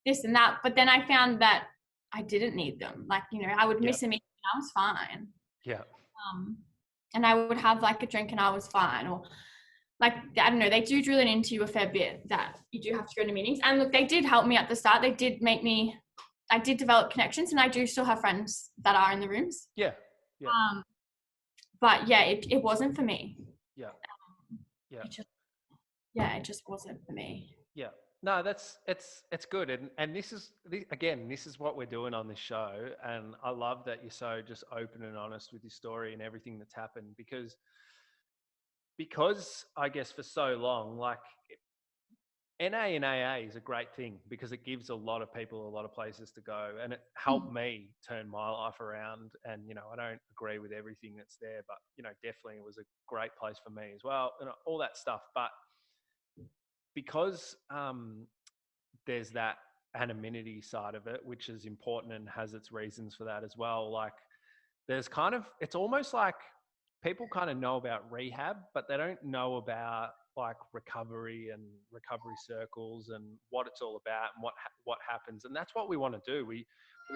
this and that. But then I found that I didn't need them. Like, you know, I would miss a meeting and I was fine. Yeah. And I would have like a drink and I was fine. Or like, I don't know, they do drill it into you a fair bit that you do have to go to meetings. And look, they did help me at the start. They did make me, I did develop connections and I do still have friends that are in the rooms. Yeah. Yeah. But yeah, it wasn't for me. Yeah. Yeah. It just wasn't for me. Yeah. No, it's good. And this is what we're doing on this show. And I love that you're so just open and honest with your story and everything that's happened because I guess for so long, like NA and AA is a great thing because it gives a lot of people a lot of places to go, and it helped me turn my life around. And, you know, I don't agree with everything that's there, but, you know, definitely it was a great place for me as well and all that stuff. But because there's that anonymity side of it, which is important and has its reasons for that as well. Like there's kind of, it's almost like people kind of know about rehab, but they don't know about like recovery and recovery circles and what it's all about and what happens. And that's what we want to do. We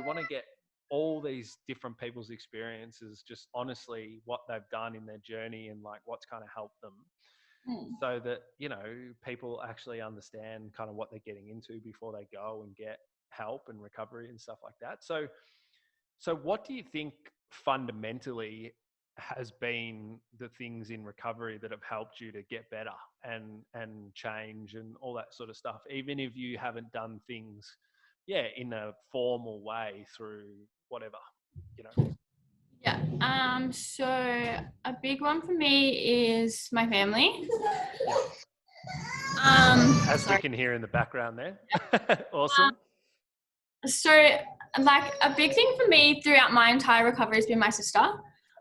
want to get all these different people's experiences, just honestly what they've done in their journey and like what's kind of helped them. So that, you know, people actually understand kind of what they're getting into before they go and get help and recovery and stuff like that. So what do you think fundamentally has been the things in recovery that have helped you to get better and change and all that sort of stuff, even if you haven't done things, in a formal way through whatever, you know? Yeah. So a big one for me is my family. As we can hear in the background there. Awesome. So like a big thing for me throughout my entire recovery has been my sister.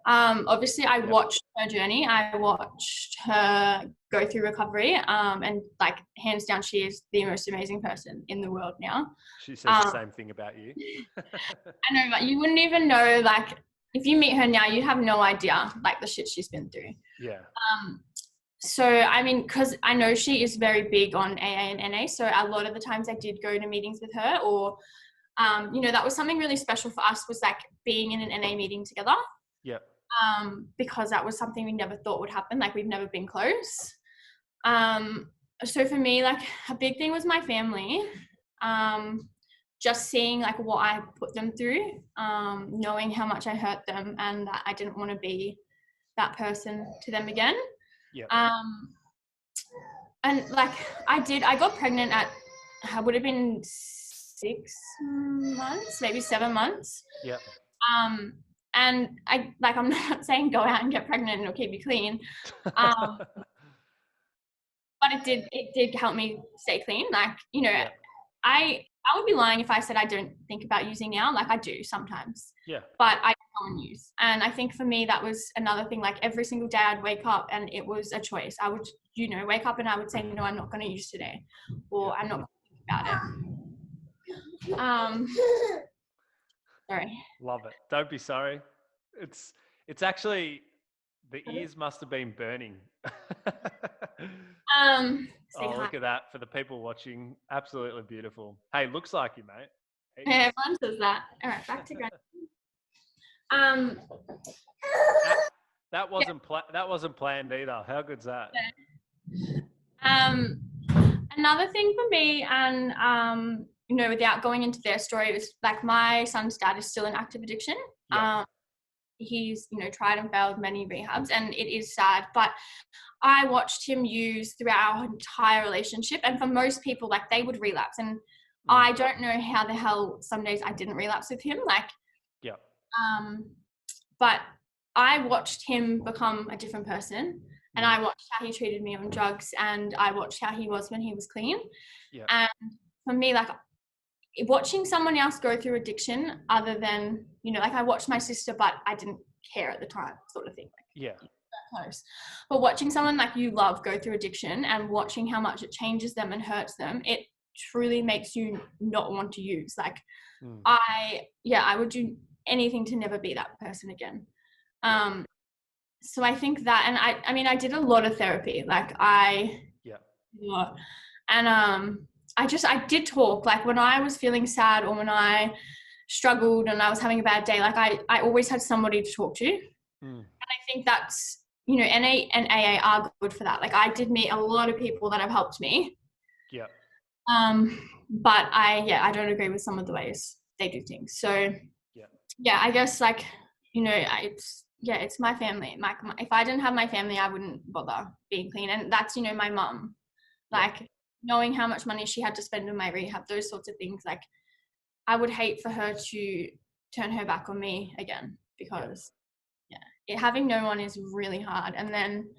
Obviously I watched her journey. I watched her go through recovery. And like hands down, she is the most amazing person in the world now. She says the same thing about you. I know, but you wouldn't even know, like, if you meet her now, you have no idea, like, the shit she's been through. Yeah. So, I mean, because I know she is very big on AA and NA, so a lot of the times I did go to meetings with her, or, that was something really special for us, was like being in an NA meeting together. Yeah. Because that was something we never thought would happen. Like, we've never been close. So for me, like, a big thing was my family. Just seeing like what I put them through, knowing how much I hurt them, and that I didn't want to be that person to them again. Yeah. And like I got pregnant at, I would have been 6 months, maybe 7 months. Yeah. And I'm not saying go out and get pregnant and it'll keep you clean. But it did help me stay clean. Like, Yeah. I would be lying if I said I don't think about using now. Like, I do sometimes. Yeah. But I don't go and use. And I think for me, that was another thing. Like, every single day I'd wake up and it was a choice. I would, wake up and I would say, no, I'm not going to use today. Or I'm not going to think about it. Sorry. Love it. Don't be sorry. It's actually, the ears must have been burning. Oh, look at that. For the people watching, absolutely beautiful. Hey, looks like you, mate. Yeah, everyone says that. All right, back to Grant. That wasn't planned either. How good's that? Another thing for me, and without going into their story, was like my son's dad is still in active addiction. Yeah. He's tried and failed many rehabs, and it is sad, but I watched him use throughout our entire relationship, and for most people, like, they would relapse, and I don't know how the hell some days I didn't relapse with him, like, yeah. But I watched him become a different person, and I watched how he treated me on drugs, and I watched how he was when he was clean. Yeah. And for me, like, watching someone else go through addiction, other than, like, I watched my sister, but I didn't care at the time, sort of thing. Like, yeah. Close. But watching someone like you love go through addiction, and watching how much it changes them and hurts them, it truly makes you not want to use. Like, I would do anything to never be that person again. So I think that, and I mean, I did a lot of therapy. Like, and I did talk, like, when I was feeling sad or when I struggled and I was having a bad day, like, I always had somebody to talk to. And I think that's, NA and AA are good for that. Like, I did meet a lot of people that have helped me. Yeah. But I don't agree with some of the ways they do things. So I guess, like, it's my family. If I didn't have my family, I wouldn't bother being clean. And that's, my mum, like, knowing how much money she had to spend on my rehab, those sorts of things. Like, I would hate for her to turn her back on me again, because having no one is really hard. And then,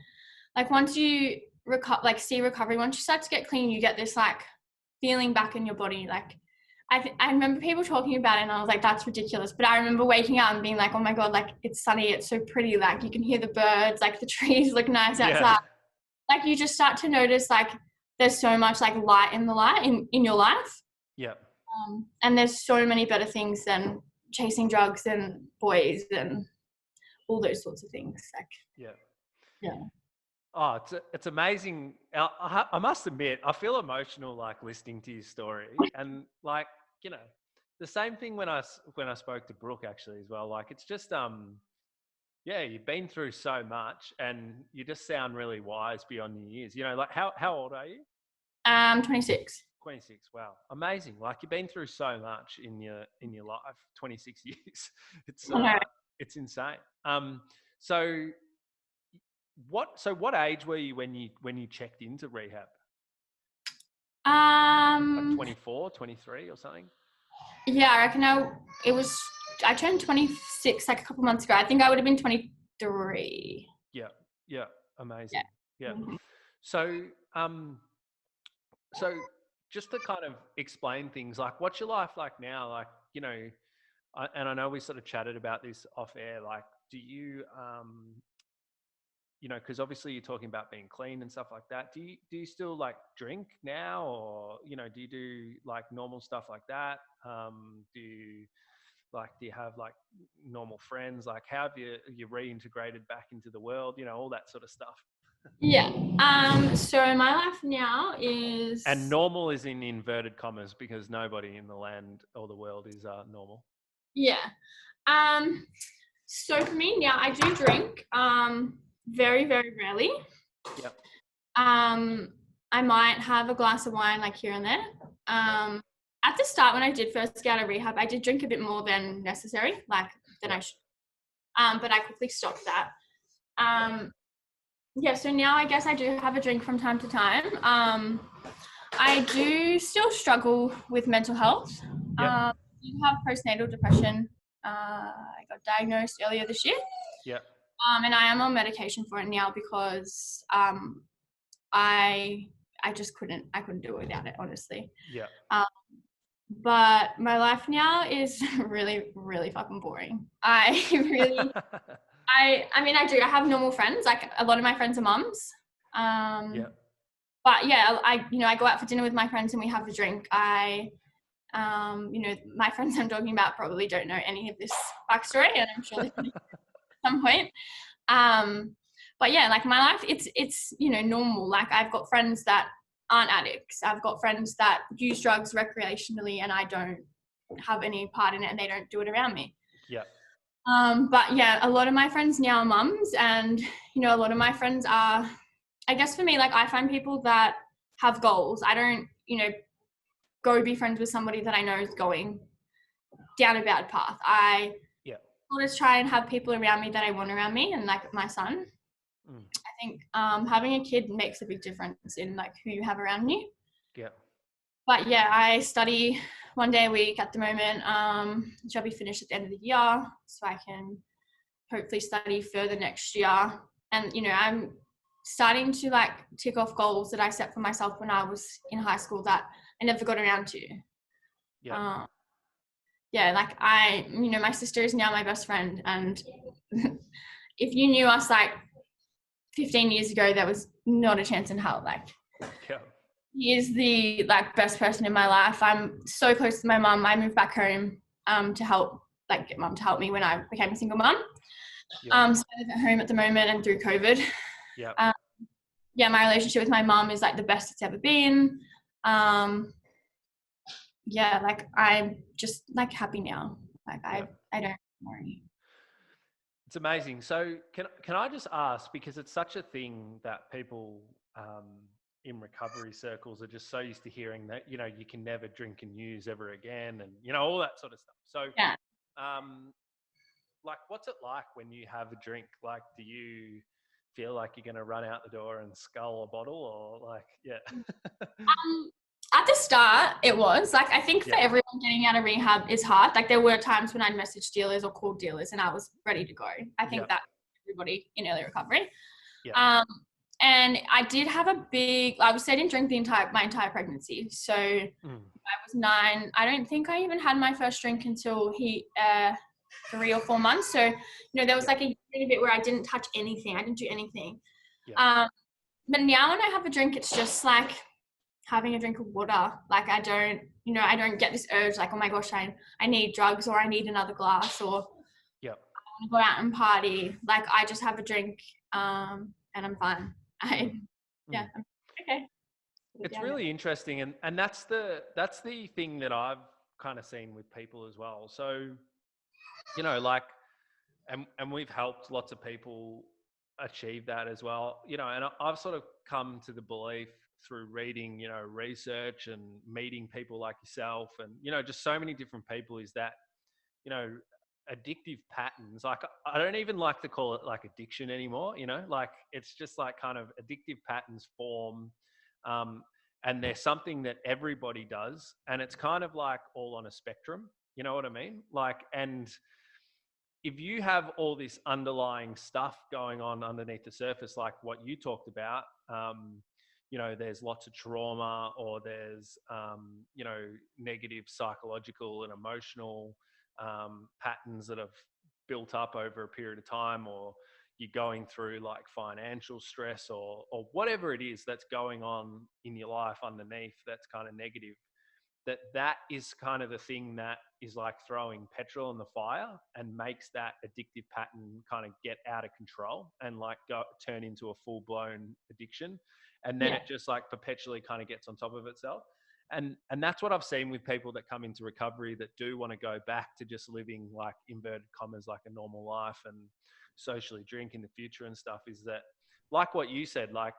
like, once you see recovery, once you start to get clean, you get this, like, feeling back in your body. Like, I remember people talking about it, and I was like, that's ridiculous. But I remember waking up and being like, oh my God, like, it's sunny, it's so pretty, like, you can hear the birds, like, the trees look nice outside. Like, you just start to notice, like, there's so much, like, light in your life. Yeah. And there's so many better things than chasing drugs and boys and all those sorts of things. Like, Oh, it's amazing. I must admit, I feel emotional, like, listening to your story, and, like, the same thing when I spoke to Brooke, actually, as well. Like, it's just you've been through so much, and you just sound really wise beyond your years. Like, how old are you? 26. 26. Wow, amazing. Like, you've been through so much in your life. 26 years. It's insane. So what age were you when you checked into rehab? Like 24, 23 or something? Yeah, I reckon I turned 26 like a couple months ago. I think I would have been 23. Yeah, amazing. Yeah. So just to kind of explain things, like, what's your life like now? Like, and I know we sort of chatted about this off air, like, do you, you know, because obviously you're talking about being clean and stuff like that. Do you still like drink now, or you know, do you do like normal stuff like that? Do you have like normal friends? Like, how have you reintegrated back into the world? You know, all that sort of stuff. Yeah. So my life now And is, normal is in inverted commas because nobody in the land or the world is normal. yeah. Um, so for me now, I do drink very, very rarely. Yep. I might have a glass of wine like here and there. Yep. At the start, when I did first get out of rehab, I did drink a bit more than necessary, like than Yep. I should. But I quickly stopped that. Yeah, so now I guess I do have a drink from time to time. I do still struggle with mental health. Yep. I do have postnatal depression. I got diagnosed earlier this year. Yep. And I am on medication for it now because I just couldn't do it without it, honestly. Yep. But my life now is really, really fucking boring. I really, I mean, I do. I have normal friends. Like a lot of my friends are mums. Yep. But yeah, I go out for dinner with my friends and we have a drink. My friends I'm talking about probably don't know any of this backstory, and I'm sure they will at some point. But yeah, like my life, it's normal. Like I've got friends that aren't addicts. I've got friends that use drugs recreationally, and I don't have any part in it, and they don't do it around me. Yep. But yeah, a lot of my friends now are mums, and a lot of my friends are, I guess for me, like I find people that have goals. I don't, go be friends with somebody that I know is going down a bad path. I Yep. always try and have people around me that I want around me, and like my son. I think having a kid makes a big difference in like who you have around you. Yep. But yeah, I study 1 day a week at the moment, which I'll be finished at the end of the year, so I can hopefully study further next year. And I'm starting to like tick off goals that I set for myself when I was in high school that I never got around to. Yep. Yeah, like my sister is now my best friend, and if you knew us like 15 years ago, there was not a chance in hell. Like, Yep. he is the like best person in my life. I'm so close to my mum. I moved back home to help, like get mum to help me when I became a single mum. Yep. So I live at home at the moment and through COVID. Yep. Yeah, my relationship with my mum is like the best it's ever been. Yeah, like I'm just like happy now. Like Yep. I don't worry. It's amazing. So can I just ask, because it's such a thing that people in recovery circles are just so used to hearing that, you can never drink and use ever again, and all that sort of stuff. So Yeah. like, what's it like when you have a drink? Like, do you feel like you're going to run out the door and scull a bottle, or like, yeah? At the start, it was like, I think for Yeah. everyone getting out of rehab is hard. Like there were times when I'd message dealers or called dealers and I was ready to go. I think Yep. that everybody in early recovery. Yeah. And I did have I would say I didn't drink my entire pregnancy. So I was 9. I don't think I even had my first drink until 3 or 4 months. So, there was like a bit where I didn't touch anything. I didn't do anything. Yeah. But now when I have a drink, it's just like having a drink of water. Like I don't get this urge like, oh my gosh, I need drugs or I need another glass or Yep. I want to go out and party. Like I just have a drink and I'm fine. I'm okay. It's really interesting, and that's the thing that I've kind of seen with people as well. So, like, and we've helped lots of people achieve that as well. And I've sort of come to the belief through reading, research and meeting people like yourself, and just so many different people, is that addictive patterns, like I don't even like to call it like addiction anymore, like it's just like kind of addictive patterns form, and there's something that everybody does, and it's kind of like all on a spectrum, you know what I mean? Like, and if you have all this underlying stuff going on underneath the surface, like what you talked about, there's lots of trauma, or there's negative psychological and emotional patterns that have built up over a period of time, or you're going through like financial stress or whatever it is that's going on in your life underneath that's kind of negative, that is kind of the thing that is like throwing petrol on the fire and makes that addictive pattern kind of get out of control and like turn into a full-blown addiction. And then it just like perpetually kind of gets on top of itself. And that's what I've seen with people that come into recovery that do want to go back to just living like inverted commas, like a normal life and socially drink in the future and stuff, is that like what you said, like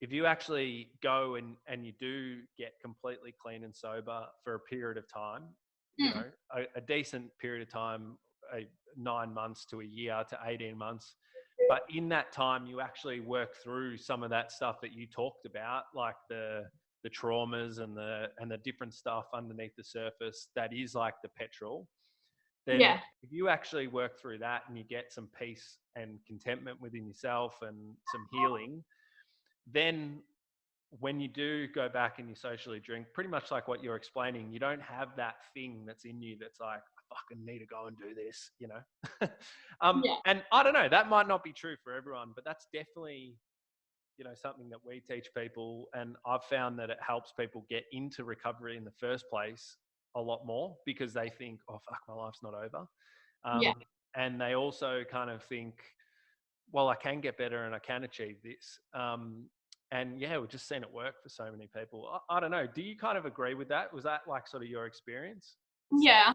if you actually go and you do get completely clean and sober for a period of time, you know, a decent period of time, 9 months to a year to 18 months. But in that time, you actually work through some of that stuff that you talked about, like the traumas and the different stuff underneath the surface that is like the petrol. Then if you actually work through that and you get some peace and contentment within yourself and some healing, then when you do go back and you socially drink, pretty much like what you're explaining, you don't have that thing that's in you that's like, I fucking need to go and do this, you know? And I don't know, that might not be true for everyone, but that's definitely, you know, something that we teach people. And I've found that it helps people get into recovery in the first place a lot more because they think, oh, fuck, my life's not over. And they also kind of think, well, I can get better and I can achieve this. And yeah, we've just seen it work for so many people. I don't know. Do you kind of agree with that? Was that like sort of your experience? Yeah,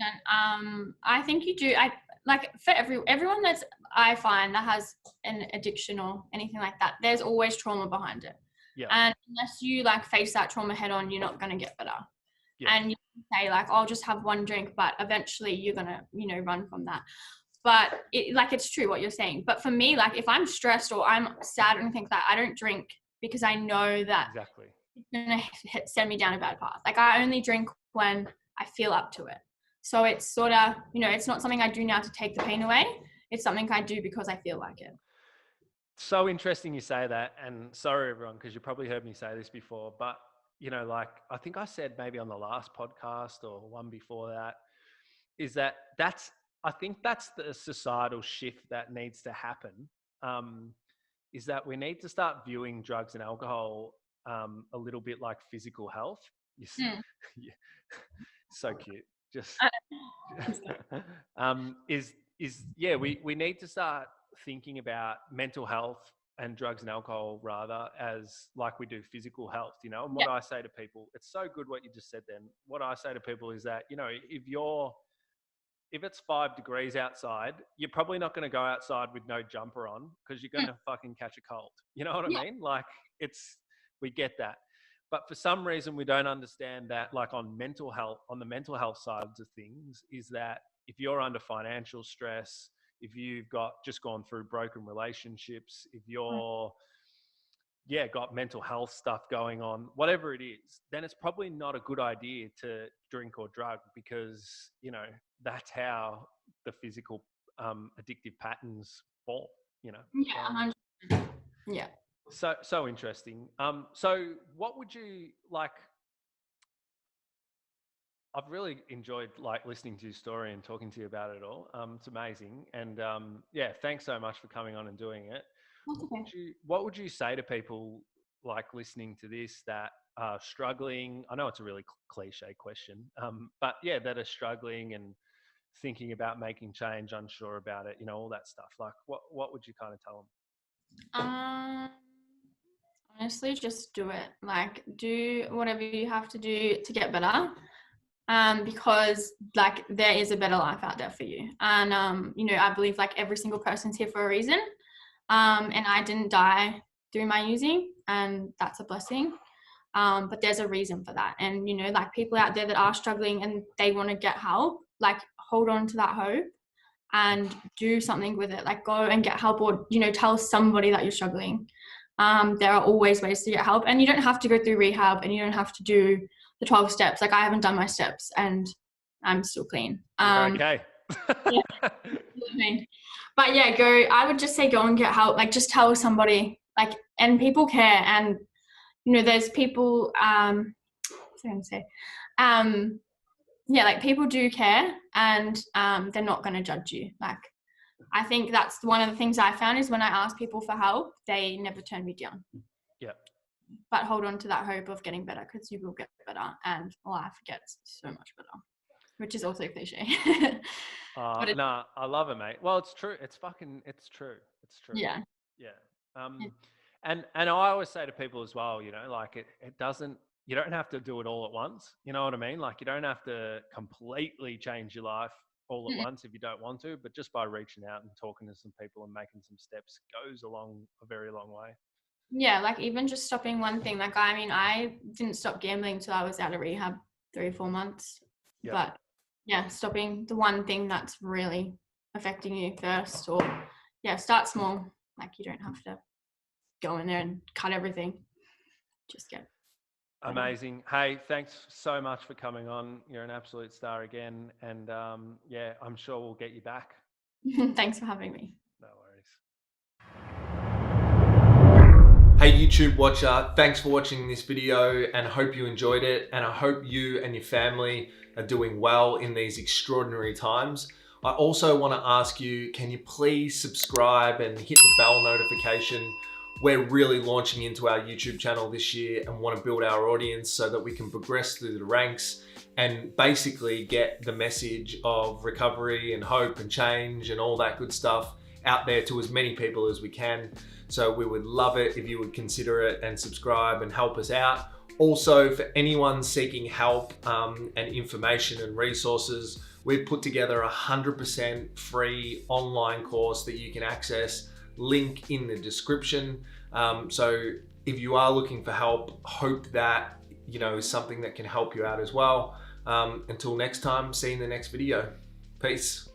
100%. I think you do. I like for everyone that's I find that has an addiction or anything like that, there's always trauma behind it. Yeah. And unless you like face that trauma head on, you're not going to get better. Yeah. And you can say like, I'll just have one drink, but eventually you're going to, you know, run from that. But it's true what you're saying. But for me, like if I'm stressed or I'm sad or anything like that, I don't drink because I know that exactly it's going to send me down a bad path. Like I only drink when I feel up to it. So it's sort of, you know, it's not something I do now to take the pain away. It's something I do because I feel like it. So interesting you say that. And sorry, everyone, because you probably heard me say this before, but, you know, like I think I said maybe on the last podcast or one before that, is I think that's the societal shift that needs to happen, is that we need to start viewing drugs and alcohol a little bit like physical health. So cute. Just we need to start thinking about mental health and drugs and alcohol rather as like we do physical health, you know. And what I say to people, it's so good what you just said then. What I say to people is that, you know, if it's 5 degrees outside, you're probably not going to go outside with no jumper on because you're going to fucking catch a cold. You know what I mean? Like we get that. But for some reason, we don't understand that, like on the mental health sides of things, is that if you're under financial stress, if you've just gone through broken relationships, if you're, got mental health stuff going on, whatever it is, then it's probably not a good idea to drink or drug because, you know, that's how the physical addictive patterns fall, you know? Yeah. So interesting. So what would you like? I've really enjoyed like listening to your story and talking to you about it all. It's amazing. And thanks so much for coming on and doing it. Okay. What would you say to people like listening to this that are struggling? I know it's a really cliche question, but yeah, that are struggling and thinking about making change, unsure about it, you know, all that stuff. Like what would you kind of tell them? Honestly, just do it. Like do whatever you have to do to get better. Because like there is a better life out there for you. And you know, I believe like every single person's here for a reason. And I didn't die through my using, and that's a blessing. But there's a reason for that. And you know, like people out there that are struggling and they want to get help, like hold on to that hope and do something with it. Like go and get help, or you know, tell somebody that you're struggling. There are always ways to get help, and you don't have to go through rehab, and you don't have to do the 12 steps. Like I haven't done my steps and I'm still clean. Okay. But yeah, I would just say go and get help. Like just tell somebody, like, and people care. And you know, there's people, what's I going to say? yeah, like people do care, and they're not going to judge you. Like, I think that's one of the things I found is when I ask people for help, they never turn me down. Yeah. But hold on to that hope of getting better, because you will get better, and life gets so much better, which is also cliche. But Nah, I love it, mate. Well, it's true. It's true. It's true. yeah. Yeah. And I always say to people as well, you know, like it doesn't, you don't have to do it all at once. You know what I mean? Like you don't have to completely change your life all at once if you don't want to, but just by reaching out and talking to some people and making some steps goes along a very long way. Yeah, like even just stopping one thing. Like, I mean, I didn't stop gambling till I was out of rehab 3 or 4 months. Yep. But yeah, stopping the one thing that's really affecting you first, or yeah, start small. Like, you don't have to go in there and cut everything. Just get better. Amazing. Hey, thanks so much for coming on. You're an absolute star again. And yeah, I'm sure we'll get you back. Thanks for having me. No worries. Hey YouTube watcher, thanks for watching this video and I hope you enjoyed it, and I hope you and your family are doing well in these extraordinary times. I also want to ask you, can you please subscribe and hit the bell notification? We're really launching into our YouTube channel this year and want to build our audience so that we can progress through the ranks and basically get the message of recovery and hope and change and all that good stuff out there to as many people as we can. So we would love it if you would consider it and subscribe and help us out. Also, for anyone seeking help and information and resources, we've put together a 100% free online course that you can access. Link in the description. So if you are looking for help, hope that is something that can help you out as well. Until next time, see you in the next video. Peace.